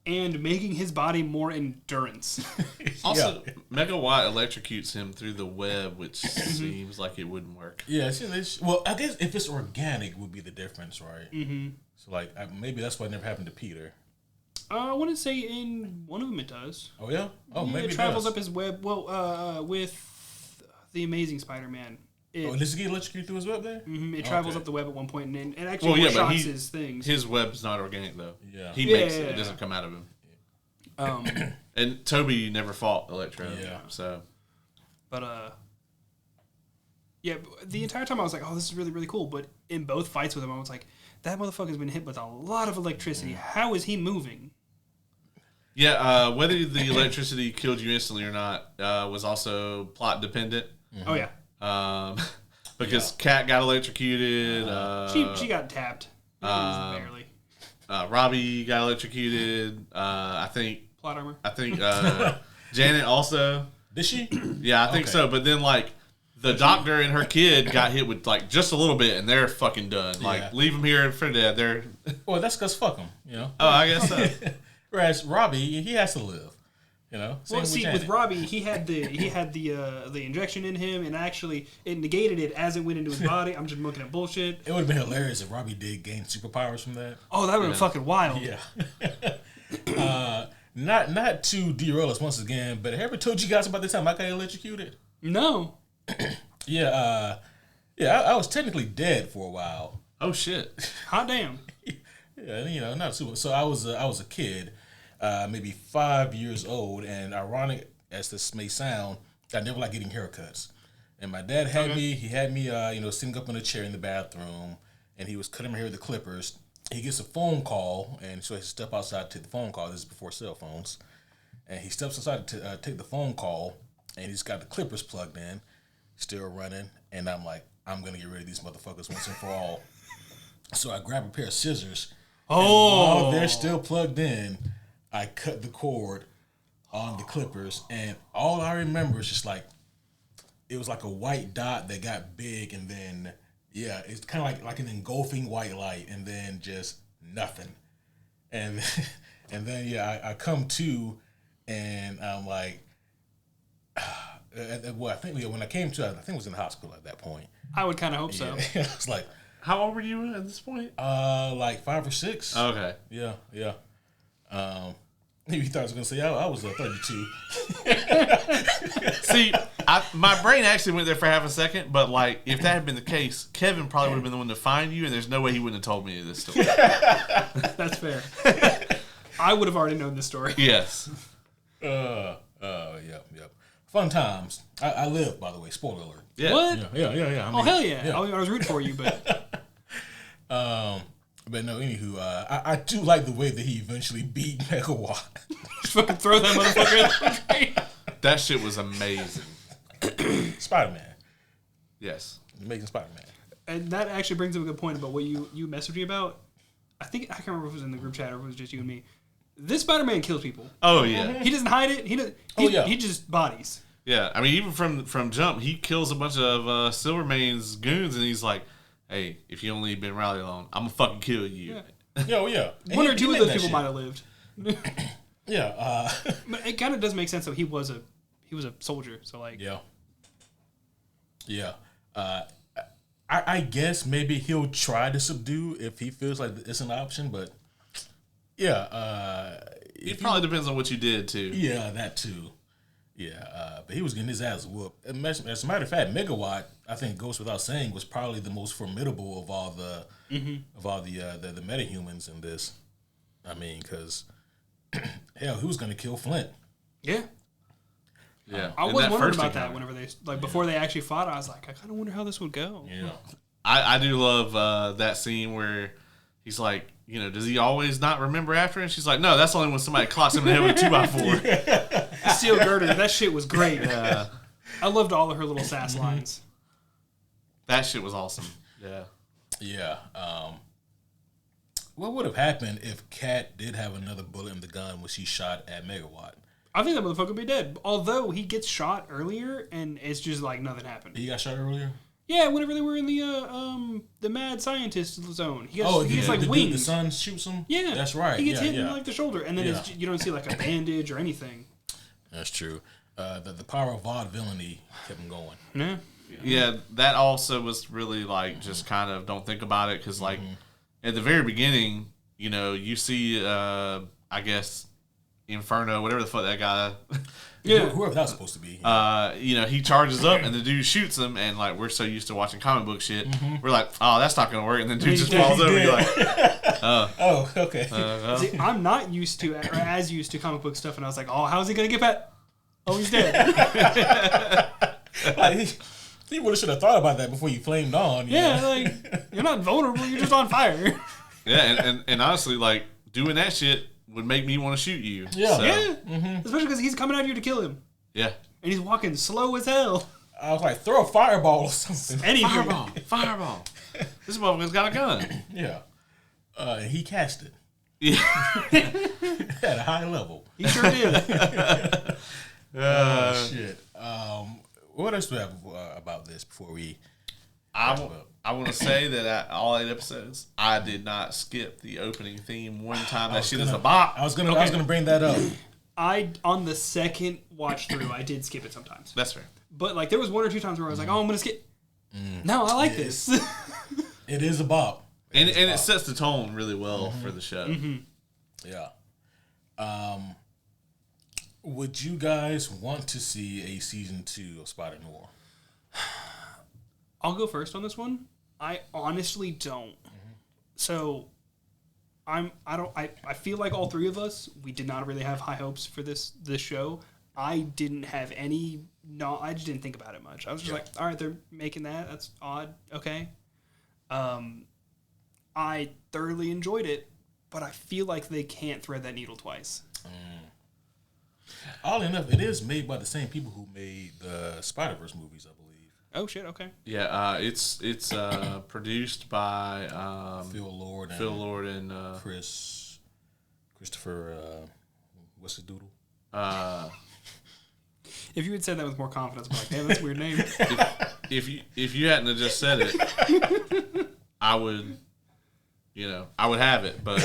and making his body more endurance. Also, Megawatt electrocutes him through the web, which seems like it wouldn't work. Yeah, well, I guess if it's organic would be the difference, right? Mm-hmm. So, like, maybe that's why it never happened to Peter. I want to say in one of them it does. Oh, yeah? Oh, maybe it travels up his web. Well, with the Amazing Spider-Man. Does he get electrocuted through his web there? Mm-hmm, it travels up the web at one point, and it actually shocks his things. His web's not organic, though. Yeah. He makes it. It doesn't come out of him. And Toby never fought Electro. Yeah. So. But, yeah, the entire time I was like, oh, this is really, really cool. But in both fights with him, I was like, that motherfucker's been hit with a lot of electricity. How is he moving? Yeah, whether the electricity killed you instantly or not was also plot dependent. Mm-hmm. Oh, yeah. Because Kat got electrocuted. She got tapped. Barely. Robbie got electrocuted. I think. Plot armor. I think Janet also. Did she? Yeah, I think so. But then, like, the doctor and her kid got hit with, like, just a little bit, and they're fucking done. Like, leave them here for dead. They're. Well, that's because fuck them, you know? Oh, I guess so. Whereas Robbie, he has to live. You know, with Robbie, he had the injection in him, and actually it negated it as it went into his body. I'm just looking at bullshit. It would have been hilarious if Robbie did gain superpowers from that. Oh, that would have been fucking wild. Yeah. Not to derail us once again, but have I ever told you guys about the time I got electrocuted? No. Yeah. I was technically dead for a while. Oh shit! Hot damn. Yeah, you know, not super. So I was a kid. Maybe 5 years old, and ironic as this may sound, I never liked getting haircuts. And my dad had me, sitting up in a chair in the bathroom, and he was cutting my hair with the clippers. He gets a phone call, and so he has to step outside to take the phone call. This is before cell phones. And he steps outside to take the phone call, and he's got the clippers plugged in, still running. And I'm like, I'm going to get rid of these motherfuckers once and for all. So I grab a pair of scissors, and while they're still plugged in, I cut the cord on the clippers, and all I remember is just like, it was like a white dot that got big, and then, it's kind of like an engulfing white light, and then just nothing. And then, I come to, and I'm like, well, I think when I came to, I think I was in the hospital at that point. I would kind of hope so. I was like, how old were you at this point? Like 5 or 6. Okay. Yeah. Maybe you thought I was going to say I was 32. See, my brain actually went there for half a second, but like if that had been the case, Kevin probably would have been the one to find you, and there's no way he wouldn't have told me this story. That's fair. I would have already known this story. Yes. Yep. Fun times. I live, by the way. Spoiler alert. Yeah. What? Yeah. I mean, hell yeah. I was rooting for you, but. But no, anywho, I do like the way that he eventually beat Megawatt. Just fucking throw that motherfucker in. That shit was amazing. Spider-Man. Yes. Amazing Spider-Man. And that actually brings up a good point about what you messaged me about. I can't remember if it was in the group chat or if it was just you and me. This Spider-Man kills people. Oh, yeah. He doesn't hide it. He just bodies. Yeah, I mean, even from jump, he kills a bunch of Silvermane's goons, and he's like, hey, if you don't leave Ben Riley alone, I'm going to fucking kill you. Yeah. Yo, yeah. One or He two of made those that people shit. might have lived. Yeah. But it kind of does make sense though. He was a soldier, so like Yeah. Yeah. I guess maybe he'll try to subdue if he feels like it's an option, but yeah. It probably depends on what you did too. Yeah, that too. Yeah, but he was getting his ass whooped. As a matter of fact, Megawatt, I think goes without saying, was probably the most formidable of all the the metahumans in this. I mean, because hell, he was going to kill Flint. yeah. Yeah, I in was that wondering first about that encounter. whenever they before they actually fought. I was like, I kind of wonder how this would go. Yeah, I do love that scene where he's like, does he always not remember after? And she's like, no, that's only when somebody clocks him in the head with a 2x4. Steel girder, that shit was great. Yeah, I loved all of her little sass lines. that shit was awesome. Yeah. yeah. What would have happened if Kat did have another bullet in the gun when she shot at Megawatt? I think that motherfucker would be dead. Although he gets shot earlier, and it's just like nothing happened. He got shot earlier. Yeah, whenever they were in the mad scientist zone, he gets like the wings. dude, the sun shoots him. Yeah, that's right. He gets hit yeah. in like the shoulder, and then you don't see like a bandage or anything. That's true. The power of vaudevillainy kept him going. Yeah. Yeah, that also was really like just kind of don't think about it because like at the very beginning, you see I guess Inferno, whatever the fuck that guy. Yeah. Whoever that was supposed to be. He charges up and the dude shoots him, and like we're so used to watching comic book shit, we're like, oh, that's not gonna work, and then dude just falls over. You're like, oh, okay. See, I'm not used to or as used to comic book stuff, and I was like, oh, how's he gonna get back? Oh, he's dead. Like, you would have should have thought about that before you flamed on. Yeah, like you're not vulnerable, you're just on fire. yeah, and honestly, like doing that shit would make me want to shoot you. Yeah. So, Yeah, especially because he's coming at you to kill him, yeah. and he's walking slow as hell. I was like, throw a fireball or something. Anything. Fireball. This motherfucker's got a gun. Yeah. And he cast it Yeah. at a high level. He sure did. Oh, shit. What else do we have about this before we... I want to say that all 8 episodes, I did not skip the opening theme one time. That shit is a bop. I was gonna bring that up. On the second watch through, I did skip it sometimes. That's fair. But like there was 1 or 2 times where I was like, oh, I'm gonna skip. No, I like this. It is a bop. And it sets the tone really well for the show. Yeah. Would you guys want to see a season 2 of Spider-Noir? I'll go first on this one. I honestly don't. So I feel like all 3 of us, we did not really have high hopes for this show. I didn't have any I just didn't think about it much. I was just like, all right, they're making that. That's odd. Okay. I thoroughly enjoyed it, but I feel like they can't thread that needle twice. Oddly enough, it is made by the same people who made the Spider-Verse movies, I believe. Oh shit, okay. Yeah, it's produced by Phil Lord and Christopher what's the doodle? If you had said that with more confidence, I'm like, damn, that's a weird name. if you hadn't have just said it, I would have it, but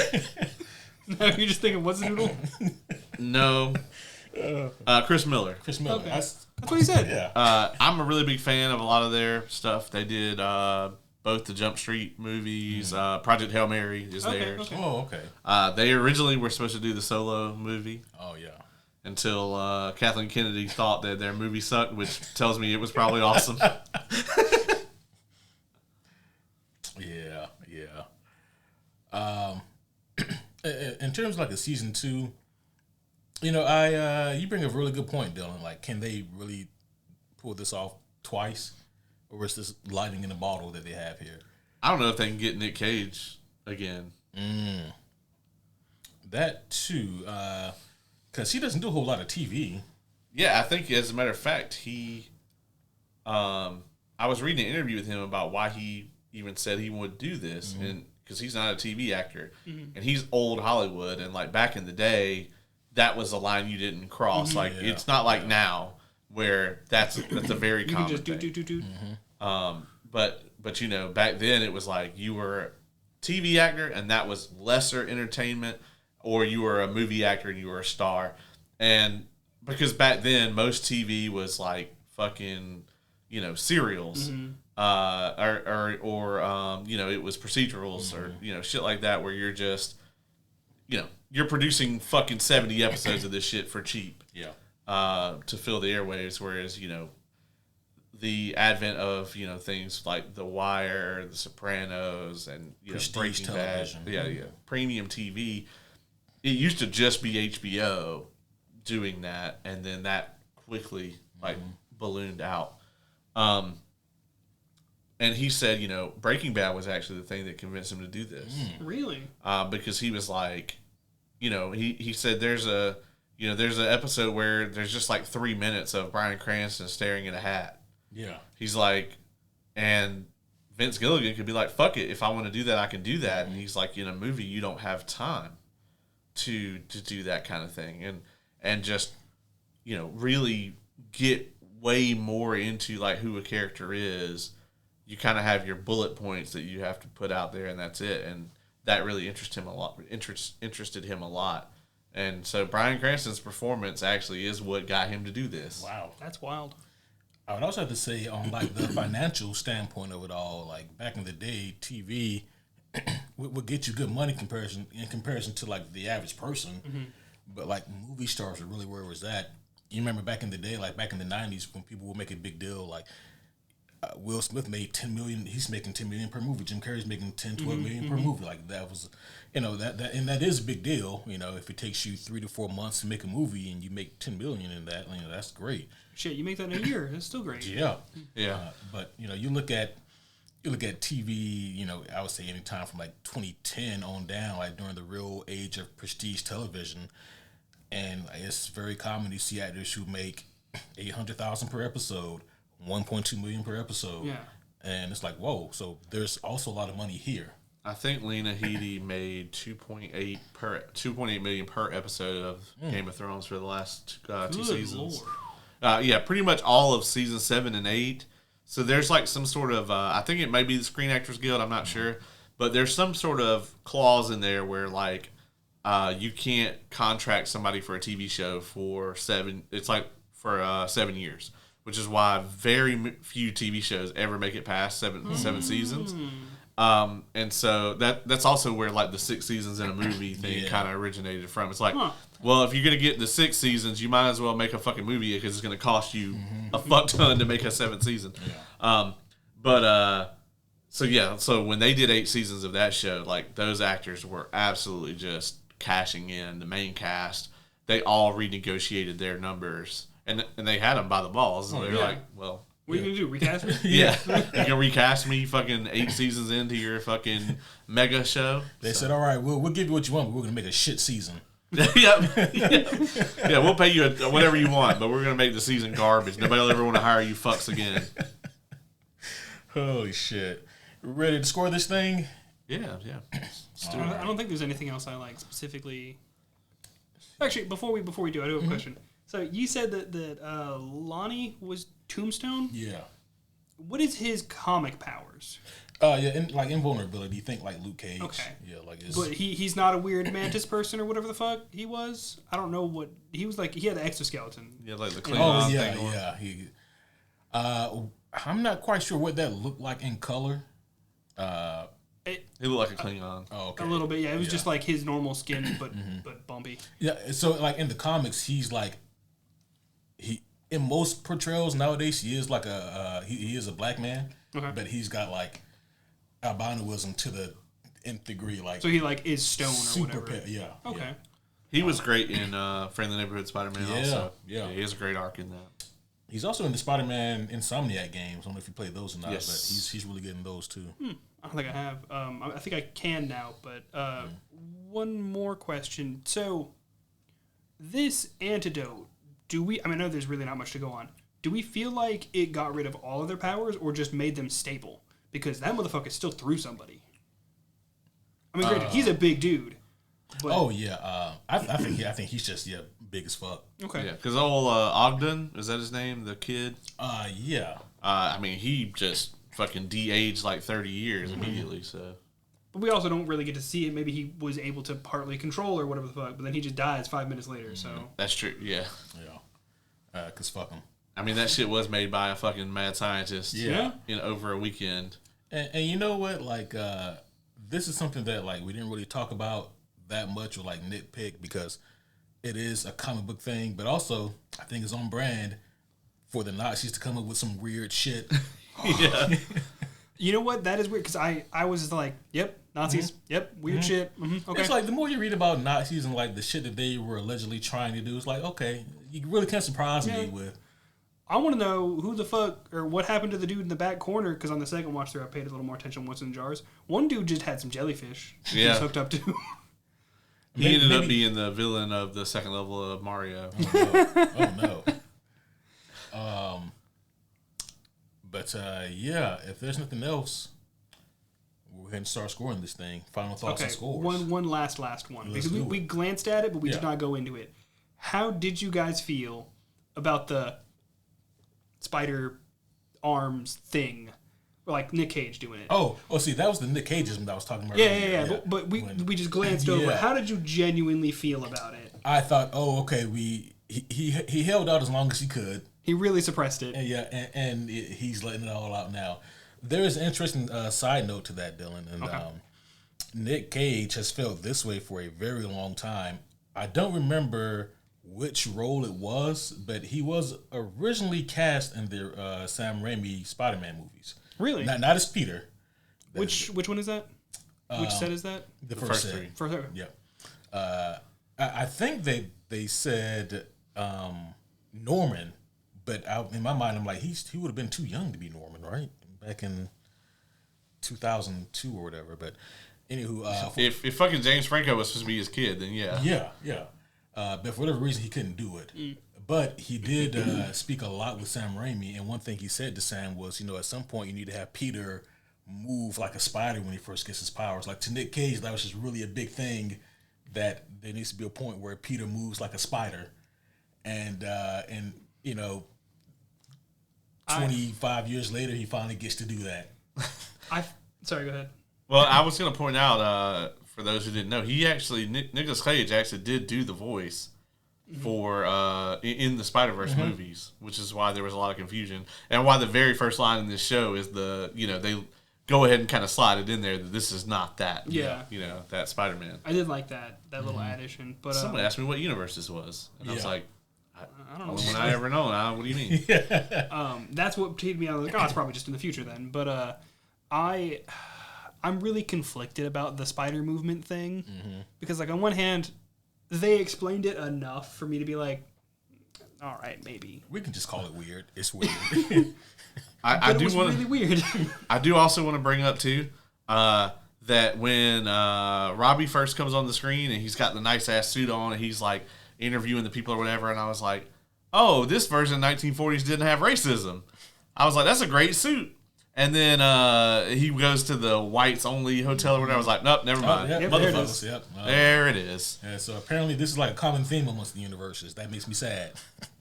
No, you're just thinking, what's the doodle? no. Chris Miller. Chris Miller. Okay. That's what he said. Yeah. I'm a really big fan of a lot of their stuff. They did both the Jump Street movies. Project Hail Mary is theirs. Okay. Oh, okay. They originally were supposed to do the Solo movie Oh, yeah. until Kathleen Kennedy thought that their movie sucked, which tells me it was probably awesome. Yeah. In terms of like a season 2, you bring up a really good point, Dylan. Like, can they really pull this off twice, or is this lightning in a bottle that they have here? I don't know if they can get Nick Cage again. That too, because he doesn't do a whole lot of TV. Yeah, I think as a matter of fact, he. I was reading an interview with him about why he even said he would do this, and because he's not a TV actor, and he's old Hollywood, and like back in the day, that was a line you didn't cross. Like it's not like now where that's a very You can common just thing. do. But back then it was like you were TV actor and that was lesser entertainment, or you were a movie actor and you were a star. And because back then most TV was like fucking, serials, or it was procedurals or shit like that, where you're just, you're producing fucking 70 episodes of this shit for cheap, to fill the airwaves. Whereas the advent of things like The Wire, The Sopranos, and Prestige Breaking Bad, television. premium TV. It used to just be HBO doing that, and then that quickly ballooned out. And he said, Breaking Bad was actually the thing that convinced him to do this. Really? Because he was like, he said there's an episode where there's just like 3 minutes of Bryan Cranston staring at a hat. Yeah. He's like, and Vince Gilligan could be like, fuck it, if I want to do that, I can do that. And he's like, in a movie, you don't have time to do that kind of thing. And just, really get way more into like who a character is. You kind of have your bullet points that you have to put out there, and that's it. And that really interested him a lot. And so Bryan Cranston's performance actually is what got him to do this. Wow. That's wild. I would also have to say, on like the financial standpoint of it all, like back in the day, TV would get you good money in comparison to like the average person. But like movie stars are really where it was at. You remember back in the day, like back in the 90s, when people would make a big deal, like Will Smith made $10 million. He's making $10 million per movie. Jim Carrey's making $10, $12 million per movie. Like that was, that is a big deal. If it takes you 3 to 4 months to make a movie and you make $10 million in that, that's great. Shit, you make that in a year. That's still great. Yeah. But you look at TV. I would say anytime from like 2010 on down, like during the real age of prestige television, and it's very common to see actors who make $800,000 per episode, $1.2 million per episode. Yeah. And it's like, whoa. So there's also a lot of money here. I think Lena Headey made $2.8 million per episode of Game of Thrones for the last 2 seasons. Lord. Pretty much all of season 7 and 8. So there's like some sort of, I think it may be the Screen Actors Guild, I'm not sure, but there's some sort of clause in there where like you can't contract somebody for a TV show for 7 years, which is why very few TV shows ever make it past seven seasons. And so that's also where like the 6 seasons in a movie thing kind of originated from. It's like, well, if you're going to get the 6 seasons, you might as well make a fucking movie because it's going to cost you a fuck ton to make a 7th season. So when they did 8 seasons of that show, like those actors were absolutely just cashing in. The main cast, they all renegotiated their numbers and they had them by the balls. And they were like, well, what are you going to do? Recast me? Yeah. You can recast me fucking 8 seasons into your fucking mega show. They said, all right, we'll give you what you want, but we're going to make a shit season. Yeah, we'll pay you whatever you want, but we're going to make the season garbage. Nobody will ever want to hire you fucks again. Holy shit. Ready to score this thing? Yeah. I don't think there's anything else I like specifically. Actually, before we do, I do have a question. So you said that Lonnie was Tombstone? Yeah. What is his comic powers? Like invulnerability. Think like Luke Cage. Okay. Yeah, like it's... But he's not a weird mantis person or whatever the fuck he was. I don't know what he was like. He had an exoskeleton. Yeah, like the Klingon thing. I'm not quite sure what that looked like in color. He looked like a Klingon. Oh, okay. A little bit, yeah. It was just like his normal skin, but bumpy. Yeah. So like in the comics, he's like in most portrayals nowadays, he is like he is a black man, but he's got like albinoism to the nth degree. Like, so he like is stone or whatever. Yeah. Okay. Yeah. He was great in Friendly Neighborhood Spider-Man. Also. Yeah. He has a great arc in that. He's also in the Spider-Man Insomniac games. I don't know if you played those or not, but he's really good in those too. I don't think I have. I think I can now, but one more question. So this antidote, I know there's really not much to go on. Do we feel like it got rid of all of their powers or just made them stable? Because that motherfucker still threw somebody. I mean, granted, he's a big dude. But I think he's just big as fuck. Okay. Yeah, because old Ogden, is that his name? The kid. Yeah. I mean, he just fucking de-aged like 30 years immediately. So. But we also don't really get to see it. Maybe he was able to partly control or whatever the fuck, but then he just dies 5 minutes later, so... That's true, yeah. Yeah. Because fuck him. I mean, that shit was made by a fucking mad scientist. Yeah. Over a weekend. And you know what? Like, this is something that, like, we didn't really talk about that much or, like, nitpick because it is a comic book thing, but also, I think it's on brand for the Nazis to come up with some weird shit. Yeah. You know what? That is weird because I was just like, yep, Nazis, yep, weird shit. Okay. It's like the more you read about Nazis and like the shit that they were allegedly trying to do, it's like, okay, you really can't surprise me with. I want to know who the fuck or what happened to the dude in the back corner because on the second watch through I paid a little more attention on what's in jars. One dude just had some jellyfish. He was hooked up to. He ended up being the villain of the second level of Mario. Oh no. But yeah, if there's nothing else, we'll go ahead and start scoring this thing. Final thoughts and scores. One last one. Because we glanced at it, but we did not go into it. How did you guys feel about the spider arms thing? Like Nick Cage doing it. Oh, see, that was the Nick Cageism that I was talking about. Yeah. But we just glanced over. How did you genuinely feel about it? I thought, okay, he held out as long as he could. He really suppressed it. And he's letting it all out now. There is an interesting side note to that, Dylan. And Nick Cage has felt this way for a very long time. I don't remember which role it was, but he was originally cast in the Sam Raimi Spider-Man movies. Really? Not as Peter. Which one is that? Which set is that? The first set. Three. First three. Yeah. I think they said Norman, but in my mind, I'm like, he would have been too young to be Norman, right? Back in 2002 or whatever. But anywho, if fucking James Franco was supposed to be his kid, then yeah. Yeah. But for whatever reason, he couldn't do it. But he did speak a lot with Sam Raimi, and one thing he said to Sam was, at some point you need to have Peter move like a spider when he first gets his powers. Like to Nick Cage, that was just really a big thing, that there needs to be a point where Peter moves like a spider. And 25 years later, he finally gets to do that. Sorry, go ahead. Well, I was going to point out, for those who didn't know, Nicolas Cage actually did do the voice for in the Spider-Verse movies, which is why there was a lot of confusion, and why the very first line in this show is they go ahead and kind of slide it in there that this is not that. Yeah. That Spider-Man. I did like that little addition. But somebody asked me what universe this was, and I was like, I don't know. Only one I ever known. What do you mean? That's what teed me out. I was like, it's probably just in the future then. But I'm really conflicted about the spider movement thing because, like, on one hand, they explained it enough for me to be like, all right, maybe we can just call it weird. It's weird. I do want really weird. I do also want to bring up too that when Robbie first comes on the screen and he's got the nice ass suit on and he's like interviewing the people or whatever, and I was like, oh, this version of 1940s didn't have racism. I was like, that's a great suit. And then he goes to the whites only hotel or whatever. I was like, nope, never mind. There it is. Yep. There it is. Yeah, so apparently this is like a common theme amongst the universes. That makes me sad.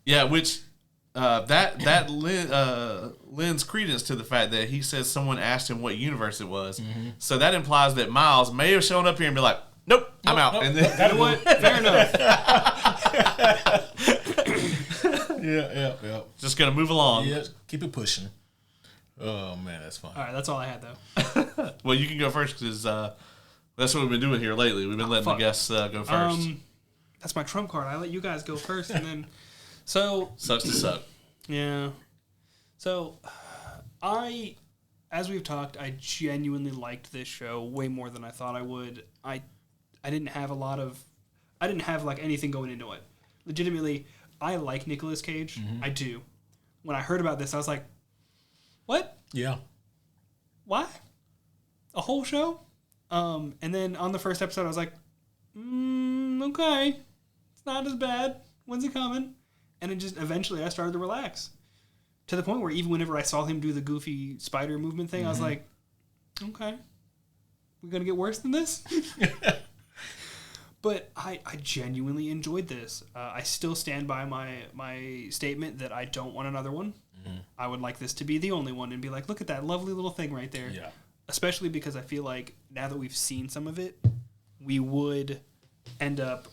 Yeah, which that lends credence to the fact that he says someone asked him what universe it was. So that implies that Miles may have shown up here and be like, nope, I'm out. Nope, and then, You know what? Fair enough. Yeah. Just gonna move along. Yeah, keep it pushing. Oh man, that's fun. All right, that's all I had though. Well, you can go first because that's what we've been doing here lately. We've been letting the guests go first. That's my trump card. I let you guys go first, and then Sucks to suck. Yeah. So as we've talked, I genuinely liked this show way more than I thought I would. I didn't have like anything going into it. Legitimately, I like Nicolas Cage. I do. When I heard about this, I was like, what? Yeah. Why? A whole show? And then on the first episode, I was like, okay. It's not as bad. When's it coming? And it just, eventually, I started to relax. To the point where even whenever I saw him do the goofy spider movement thing, I was like, okay. We're going to get worse than this? But I genuinely enjoyed this. I still stand by my statement that I don't want another one. I would like this to be the only one and be like, look at that lovely little thing right there. Yeah. especially because I feel like now that we've seen some of it, we would end up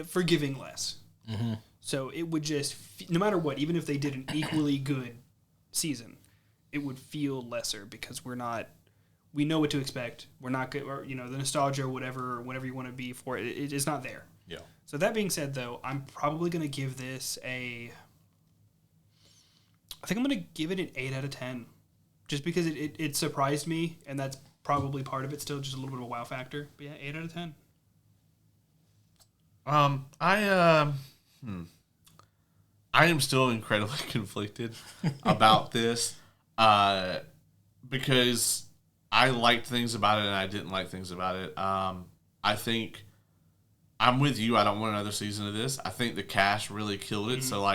forgiving less. Mm-hmm. So it would just, no matter what, even if they did an equally good season, it would feel lesser because we know what to expect. We're not good, or, the nostalgia or whatever you want to be for it, it's not there. Yeah. So that being said, though, I'm probably going to give this I think I'm going to give it an 8 out of 10. Just because it surprised me, and that's probably part of it still, just a little bit of a wow factor. But yeah, 8 out of 10. I am still incredibly conflicted about this because I liked things about it and I didn't like things about it. I think I'm with you. I don't want another season of this. I think the cast really killed it. So,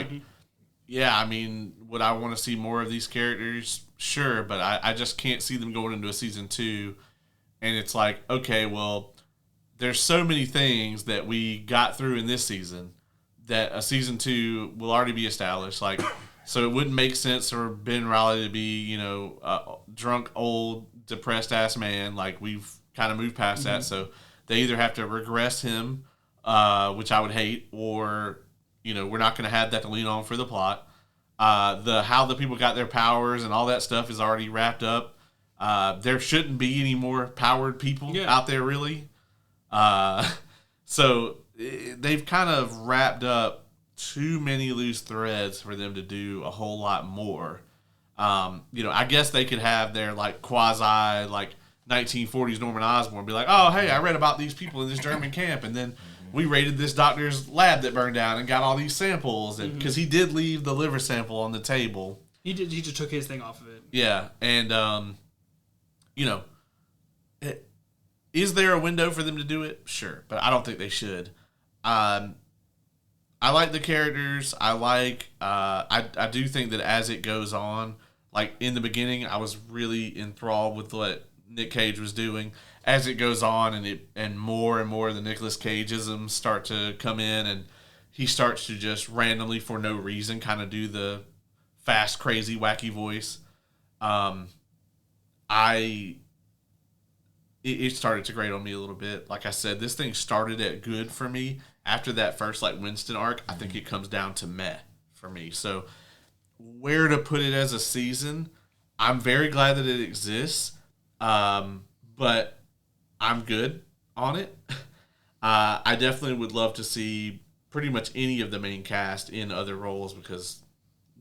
yeah, I mean, would I want to see more of these characters? Sure, but I just can't see them going into a season 2. And it's like, okay, well, there's so many things that we got through in this season that a season 2 will already be established. Like, so it wouldn't make sense for Ben Riley to be, a drunk, old, depressed ass man. Like, we've kind of moved past that. So they either have to regress him, which I would hate, or, we're not going to have that to lean on for the plot. How the people got their powers and all that stuff is already wrapped up. There shouldn't be any more powered people out there, really. So they've kind of wrapped up too many loose threads for them to do a whole lot more. I guess they could have their quasi 1940s Norman Osborn be like, oh, hey, I read about these people in this German camp, and then we raided this doctor's lab that burned down and got all these samples, and because he did leave the liver sample on the table. He just took his thing off of it. Yeah, and is there a window for them to do it? Sure, but I don't think they should. I like the characters. I do think that as it goes on, in the beginning, I was really enthralled with what Nick Cage was doing. As it goes on, and more of the Nicolas Cageisms start to come in, and he starts to just randomly, for no reason, kind of do the fast, crazy, wacky voice. It started to grate on me a little bit. Like I said, this thing started at good for me. After that first Winston arc, I think it comes down to meh for me. So where to put it as a season, I'm very glad that it exists, but I'm good on it. I definitely would love to see pretty much any of the main cast in other roles because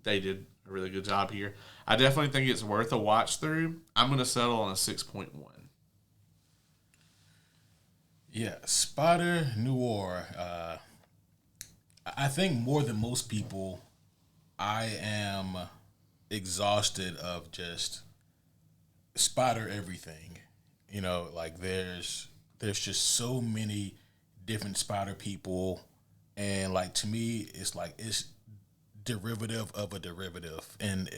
they did a really good job here. I definitely think it's worth a watch through. I'm going to settle on a 6.1. Yeah, Spider-Noir. I think more than most people, I am exhausted of just Spider everything. There's just so many different Spider people, and to me, it's derivative of a derivative, and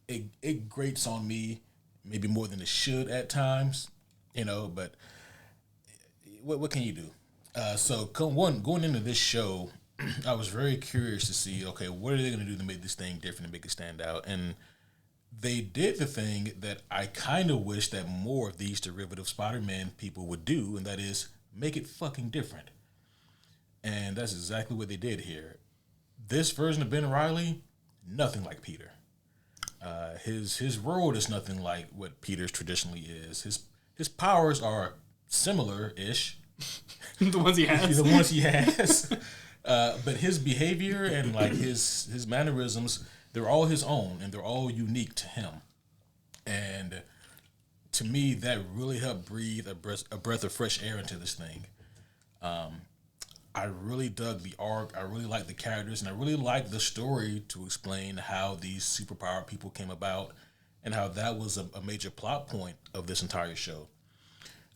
it grates on me maybe more than it should at times, but. What can you do? So going into this show, I was very curious to see, okay, what are they going to do to make this thing different and make it stand out? And they did the thing that I kind of wish that more of these derivative Spider-Man people would do, and that is make it fucking different. And that's exactly what they did here. This version of Ben Reilly, nothing like Peter. His world is nothing like what Peter's traditionally is. His powers are similar-ish. The ones he has. But his behavior and his mannerisms, they're all his own and they're all unique to him. And to me, that really helped breathe a breath of fresh air into this thing. I really dug the arc. I really liked the characters, and I really liked the story to explain how these superpowered people came about and how that was a major plot point of this entire show.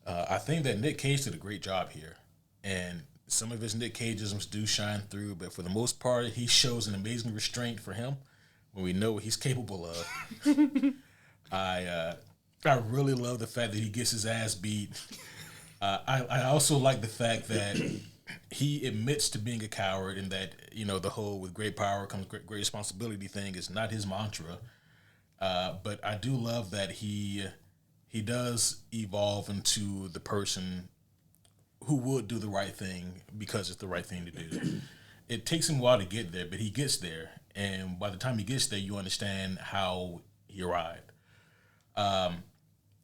I think that Nick Cage did a great job here, and some of his Nick Cageisms do shine through, but for the most part, he shows an amazing restraint for him when we know what he's capable of. I really love the fact that he gets his ass beat. I also like the fact that he admits to being a coward, and that the whole "with great power comes great responsibility" thing is not his mantra. But I do love that he does evolve into the person who would do the right thing because it's the right thing to do. It takes him a while to get there, but he gets there, and by the time he gets there, you understand how he arrived.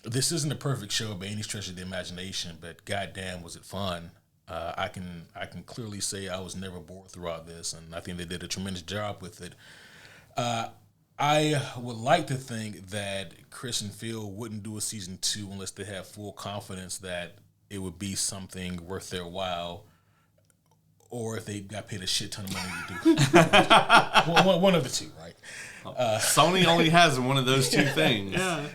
This isn't a perfect show by any stretch of the imagination, but goddamn, was it fun! I can clearly say I was never bored throughout this, and I think they did a tremendous job with it. I would like to think that Chris and Phil wouldn't do a season 2 unless they have full confidence that it would be something worth their while, or if they got paid a shit ton of money to do. One of the two, right? Sony only has one of those two things. Yeah.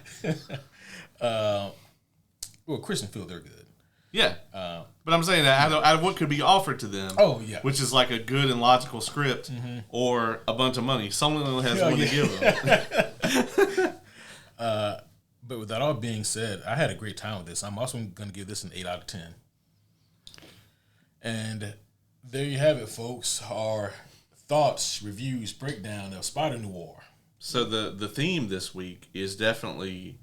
Well, Chris and Phil, they're good. Yeah. But I'm saying that out of what could be offered to them, which is like a good and logical script or a bunch of money, Sony only has one to give them. But with that all being said, I had a great time with this. I'm also going to give this an 8 out of 10. And there you have it, folks. Our thoughts, reviews, breakdown of Spider-Noir. So the theme this week is definitely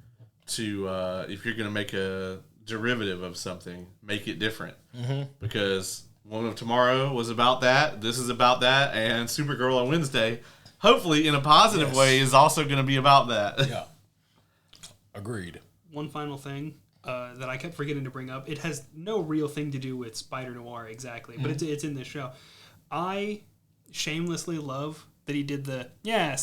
to, if you're going to make a derivative of something, make it different. Because Woman of Tomorrow was about that, this is about that, and Supergirl on Wednesday, hopefully in a positive way, is also going to be about that. Yeah. Agreed. One final thing that I kept forgetting to bring up. It has no real thing to do with Spider-Noir exactly, but it's in this show. I shamelessly love that he did the at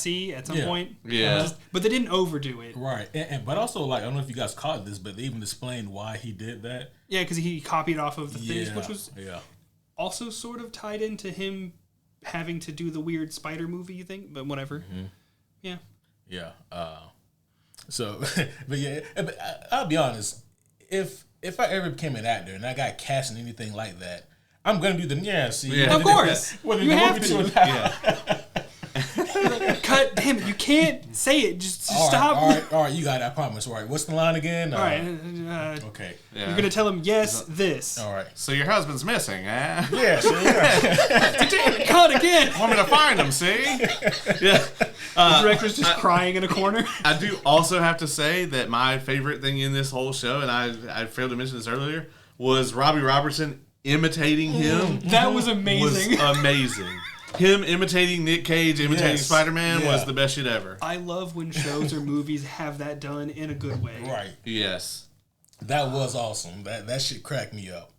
some point. Yeah. But they didn't overdo it. Right. But also, I don't know if you guys caught this, but they even explained why he did that. Yeah, because he copied off of the things, which was Yeah. also sort of tied into him having to do the weird spider movie thing, but whatever. Yeah. Yeah. So, but I'll be honest. If I ever became an actor and I got cast in anything like that, I'm gonna do the Of course, whether you have to. Cut. Damn it! You can't say it. Just stop. All right. You got it. I promise. All right. What's the line again? All right. Okay. Yeah. You're gonna tell him this. All right. So your husband's missing, eh? Yeah. Damn it! Cut again. Want me to find him? See? Yeah. The director's just crying in a corner. I do also have to say that my favorite thing in this whole show, and I failed to mention this earlier, was Robbie Robertson imitating him. That was amazing. Was amazing. Him imitating Nick Cage, imitating Spider-Man was the best shit ever. I love when shows or movies have that done in a good way. Right. Yes. That was awesome. That shit cracked me up.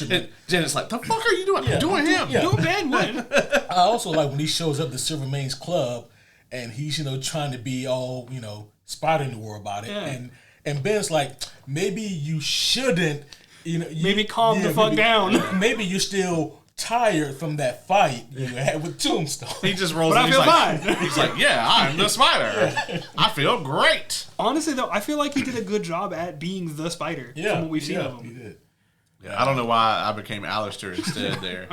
And Janet's like, the fuck are you doing? Yeah. I'm doing him. Yeah. Do a bad one. I also like when he shows up to Silvermane's club and he's, trying to be all, Spider-Noir about it. Yeah. And Ben's like, maybe you shouldn't, Maybe calm the fuck down. Maybe you're still tired from that fight you had with Tombstone. He just rolls But in. I feel fine. He's like, yeah, I'm the Spider. I feel great. Honestly, though, I feel like he did a good job at being the Spider from what we've seen of him. He did. Yeah, I don't know why I became Alistair instead there.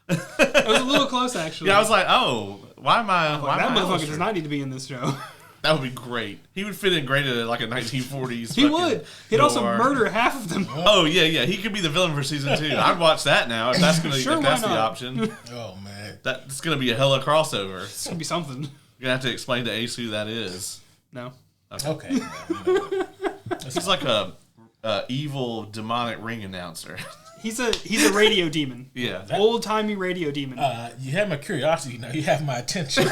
It was a little close, actually. Yeah, I was like, oh, why am I? Why that am I motherfucker Alistair? does not need to be in this show. That would be great. He would fit in great at like a 1940s. He would. He'd also noir. murder half of them. Oh yeah. He could be the villain for season 2. I'd watch that now if that's gonna Sure, if that's why the not? option. Oh, man. That's gonna be a hella crossover. It's gonna be something. You're gonna have to explain to Ace who that is. No. Okay. He's like a evil demonic ring announcer. He's a radio demon. Yeah. Old timey radio demon. You have my curiosity, now you have my attention.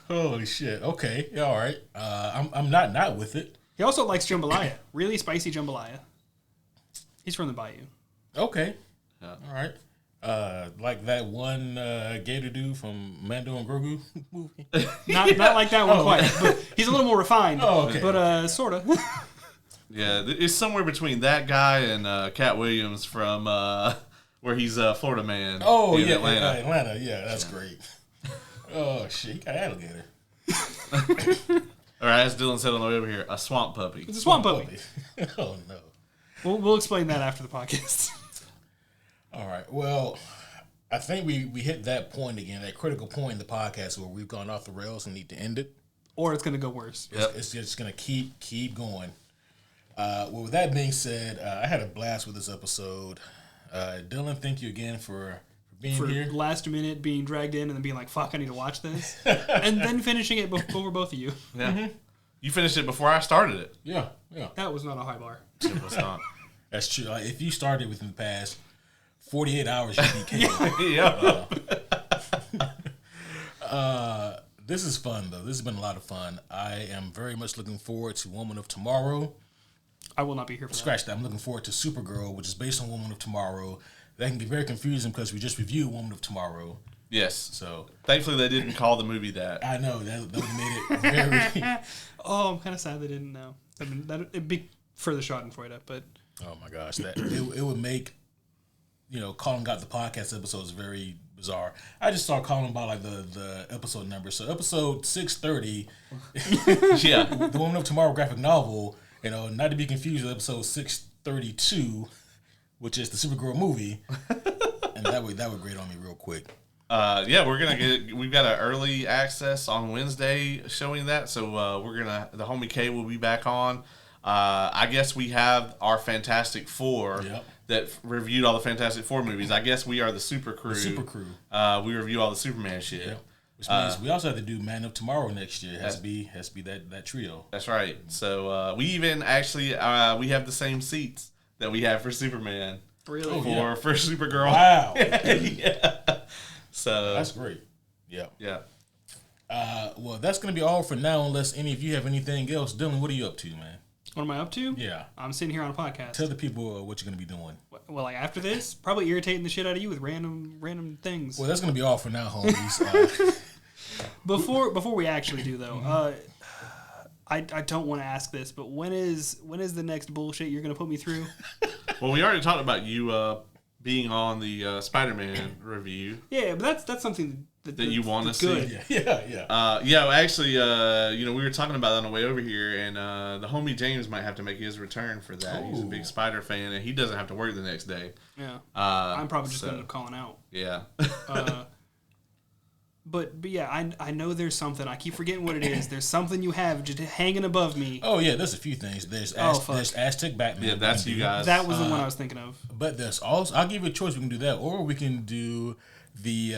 Holy shit. Okay. Yeah, all right. I'm not with it. He also likes jambalaya. Really spicy jambalaya. He's from the Bayou. Okay. Yeah. All right. Like that one gator dude from Mando and Grogu movie. Not like that one quite. But he's a little more refined. Oh, okay. But sorta. Yeah, it's somewhere between that guy and Cat Williams from where he's Florida Man. Oh, in yeah. Atlanta. Atlanta. Yeah, that's great. Oh, shit. You got alligator. Or as Dylan said on the way over here, a swamp puppy. It's a swamp puppy. Oh, no. We'll explain that after the podcast. All right. Well, I think we hit that point again, that critical point in the podcast where we've gone off the rails and need to end it. Or it's gonna go worse. Yep. It's just going to keep going. Well, with that being said, I had a blast with this episode. Dylan, thank you again for being here. Last minute being dragged in and then being like, fuck, I need to watch this. And then finishing it over both of you. Yeah. Mm-hmm. You finished it before I started it. Yeah. That was not a high bar. It was not. That's true. Like, if you started within the past 48 hours, you'd be KO. Yeah. This is fun, though. This has been a lot of fun. I am very much looking forward to Woman of Tomorrow. I will not be here for Scratch that. I'm looking forward to Supergirl, which is based on Woman of Tomorrow. That can get very confusing because we just reviewed Woman of Tomorrow. Yes. So thankfully they didn't call the movie that. I know that would have made it very. Oh, I'm kind of sad they didn't know. I mean, it'd be further schadenfreude, but Oh my gosh, that it would make calling out the podcast episodes very bizarre. I just start calling by like the episode number. So episode 630, Yeah. the Woman of Tomorrow graphic novel. Not to be confused with episode 632, which is the Supergirl movie, and that would grate on me real quick. Yeah, we've got an early access on Wednesday showing that. So the homie K will be back on. I guess we have our Fantastic Four that reviewed all the Fantastic Four movies. I guess we are the Super Crew. We review all the Superman shit. Yep. Which means we also have to do Man of Tomorrow next year. It has to be that trio. That's right. So we even actually we have the same seats that we have for Superman. really, For Supergirl. Wow. Yeah. So That's great. Yeah. Yeah. Well, that's going to be all for now, unless any of you have anything else. Dylan, what are you up to, man? what am I up to? Yeah. I'm sitting here on a podcast. Tell the people what you're going to be doing. Well, like after this, probably irritating the shit out of you with random things. Well, that's going to be all for now, homies. Before we actually do though, I don't want to ask this, but when is the next bullshit you're gonna put me through? Well, we already talked about you being on the Spider-Man review. Yeah, but that's something that you want to good. see. Yeah. Well, actually, we were talking about that on the way over here, and the homie James might have to make his return for that. He's a big Spider fan, and he doesn't have to work the next day. Yeah. I'm probably just gonna end up calling out. Yeah. But yeah, I know there's something. I keep forgetting what it is. There's something you have just hanging above me. Oh yeah, there's a few things. There's Aztec Batman. Yeah, that's you guys. That was the one I was thinking of. But there's also, I'll give you a choice. We can do that, or we can do the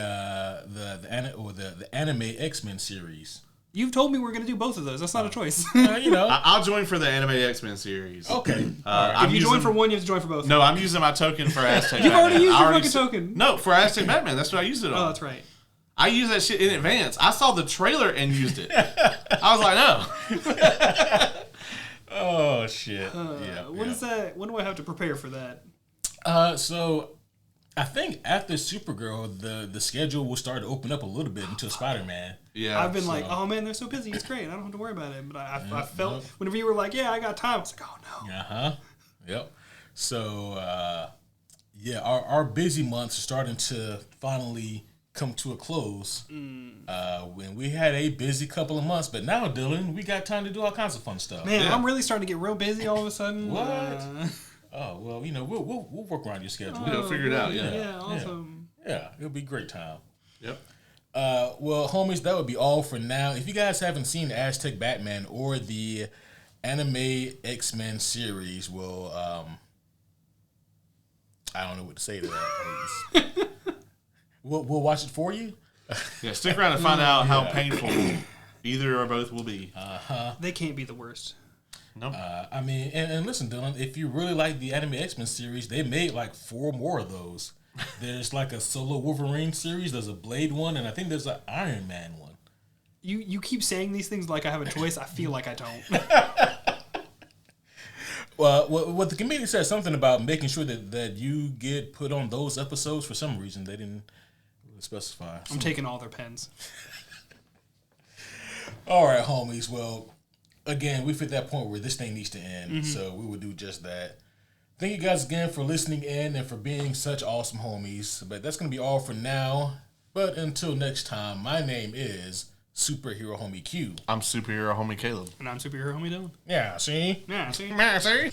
anime X-Men series. You've told me we're gonna do both of those. That's not a choice. I'll join for the anime X-Men series. Okay. If you join for one, you have to join for both. No, I'm using my token for Aztec. You've Batman. already used your fucking token. No, for Aztec Batman. That's what I used it on. Oh, that's right. I used that shit in advance. I saw the trailer and used it. I was like, no. Oh shit. Is that? When do I have to prepare for that? So I think after Supergirl, the schedule will start to open up a little bit until Spider-Man. Yeah. I've been like, oh man, they're so busy. It's great. I don't have to worry about it. But I felt whenever you were like, yeah, I got time. I was like, oh no. Yep. So our busy months are starting to finally come to a close. When we had a busy couple of months, but now, Dylan, we got time to do all kinds of fun stuff. Man, I'm really starting to get real busy all of a sudden. What? Oh well, we'll work around your schedule. We'll figure it out. Yeah, awesome. Yeah, it'll be a great time. Yep. Well, homies, that would be all for now. If you guys haven't seen Aztec Batman or the anime X-Men series, well, I don't know what to say to that. We'll watch it for you. Yeah, stick around and find out how painful either or both will be. They can't be the worst. Nope. I mean, and listen, Dylan, if you really like the anime X-Men series, they made like 4 more of those. There's like a solo Wolverine series, there's a Blade one, and I think there's an Iron Man one. You keep saying these things like I have a choice. I feel like I don't. Well, what the committee said something about making sure that you get put on those episodes. For some reason, they didn't specify. I'm taking all their pens. All right, homies. Well, again, we've hit that point where this thing needs to end, so we will do just that. Thank you guys again for listening in and for being such awesome homies. But that's going to be all for now. But until next time, my name is Superhero Homie Q. I'm Superhero Homie Caleb. And I'm Superhero Homie Dylan. Yeah, see? Yeah, see? Man, see?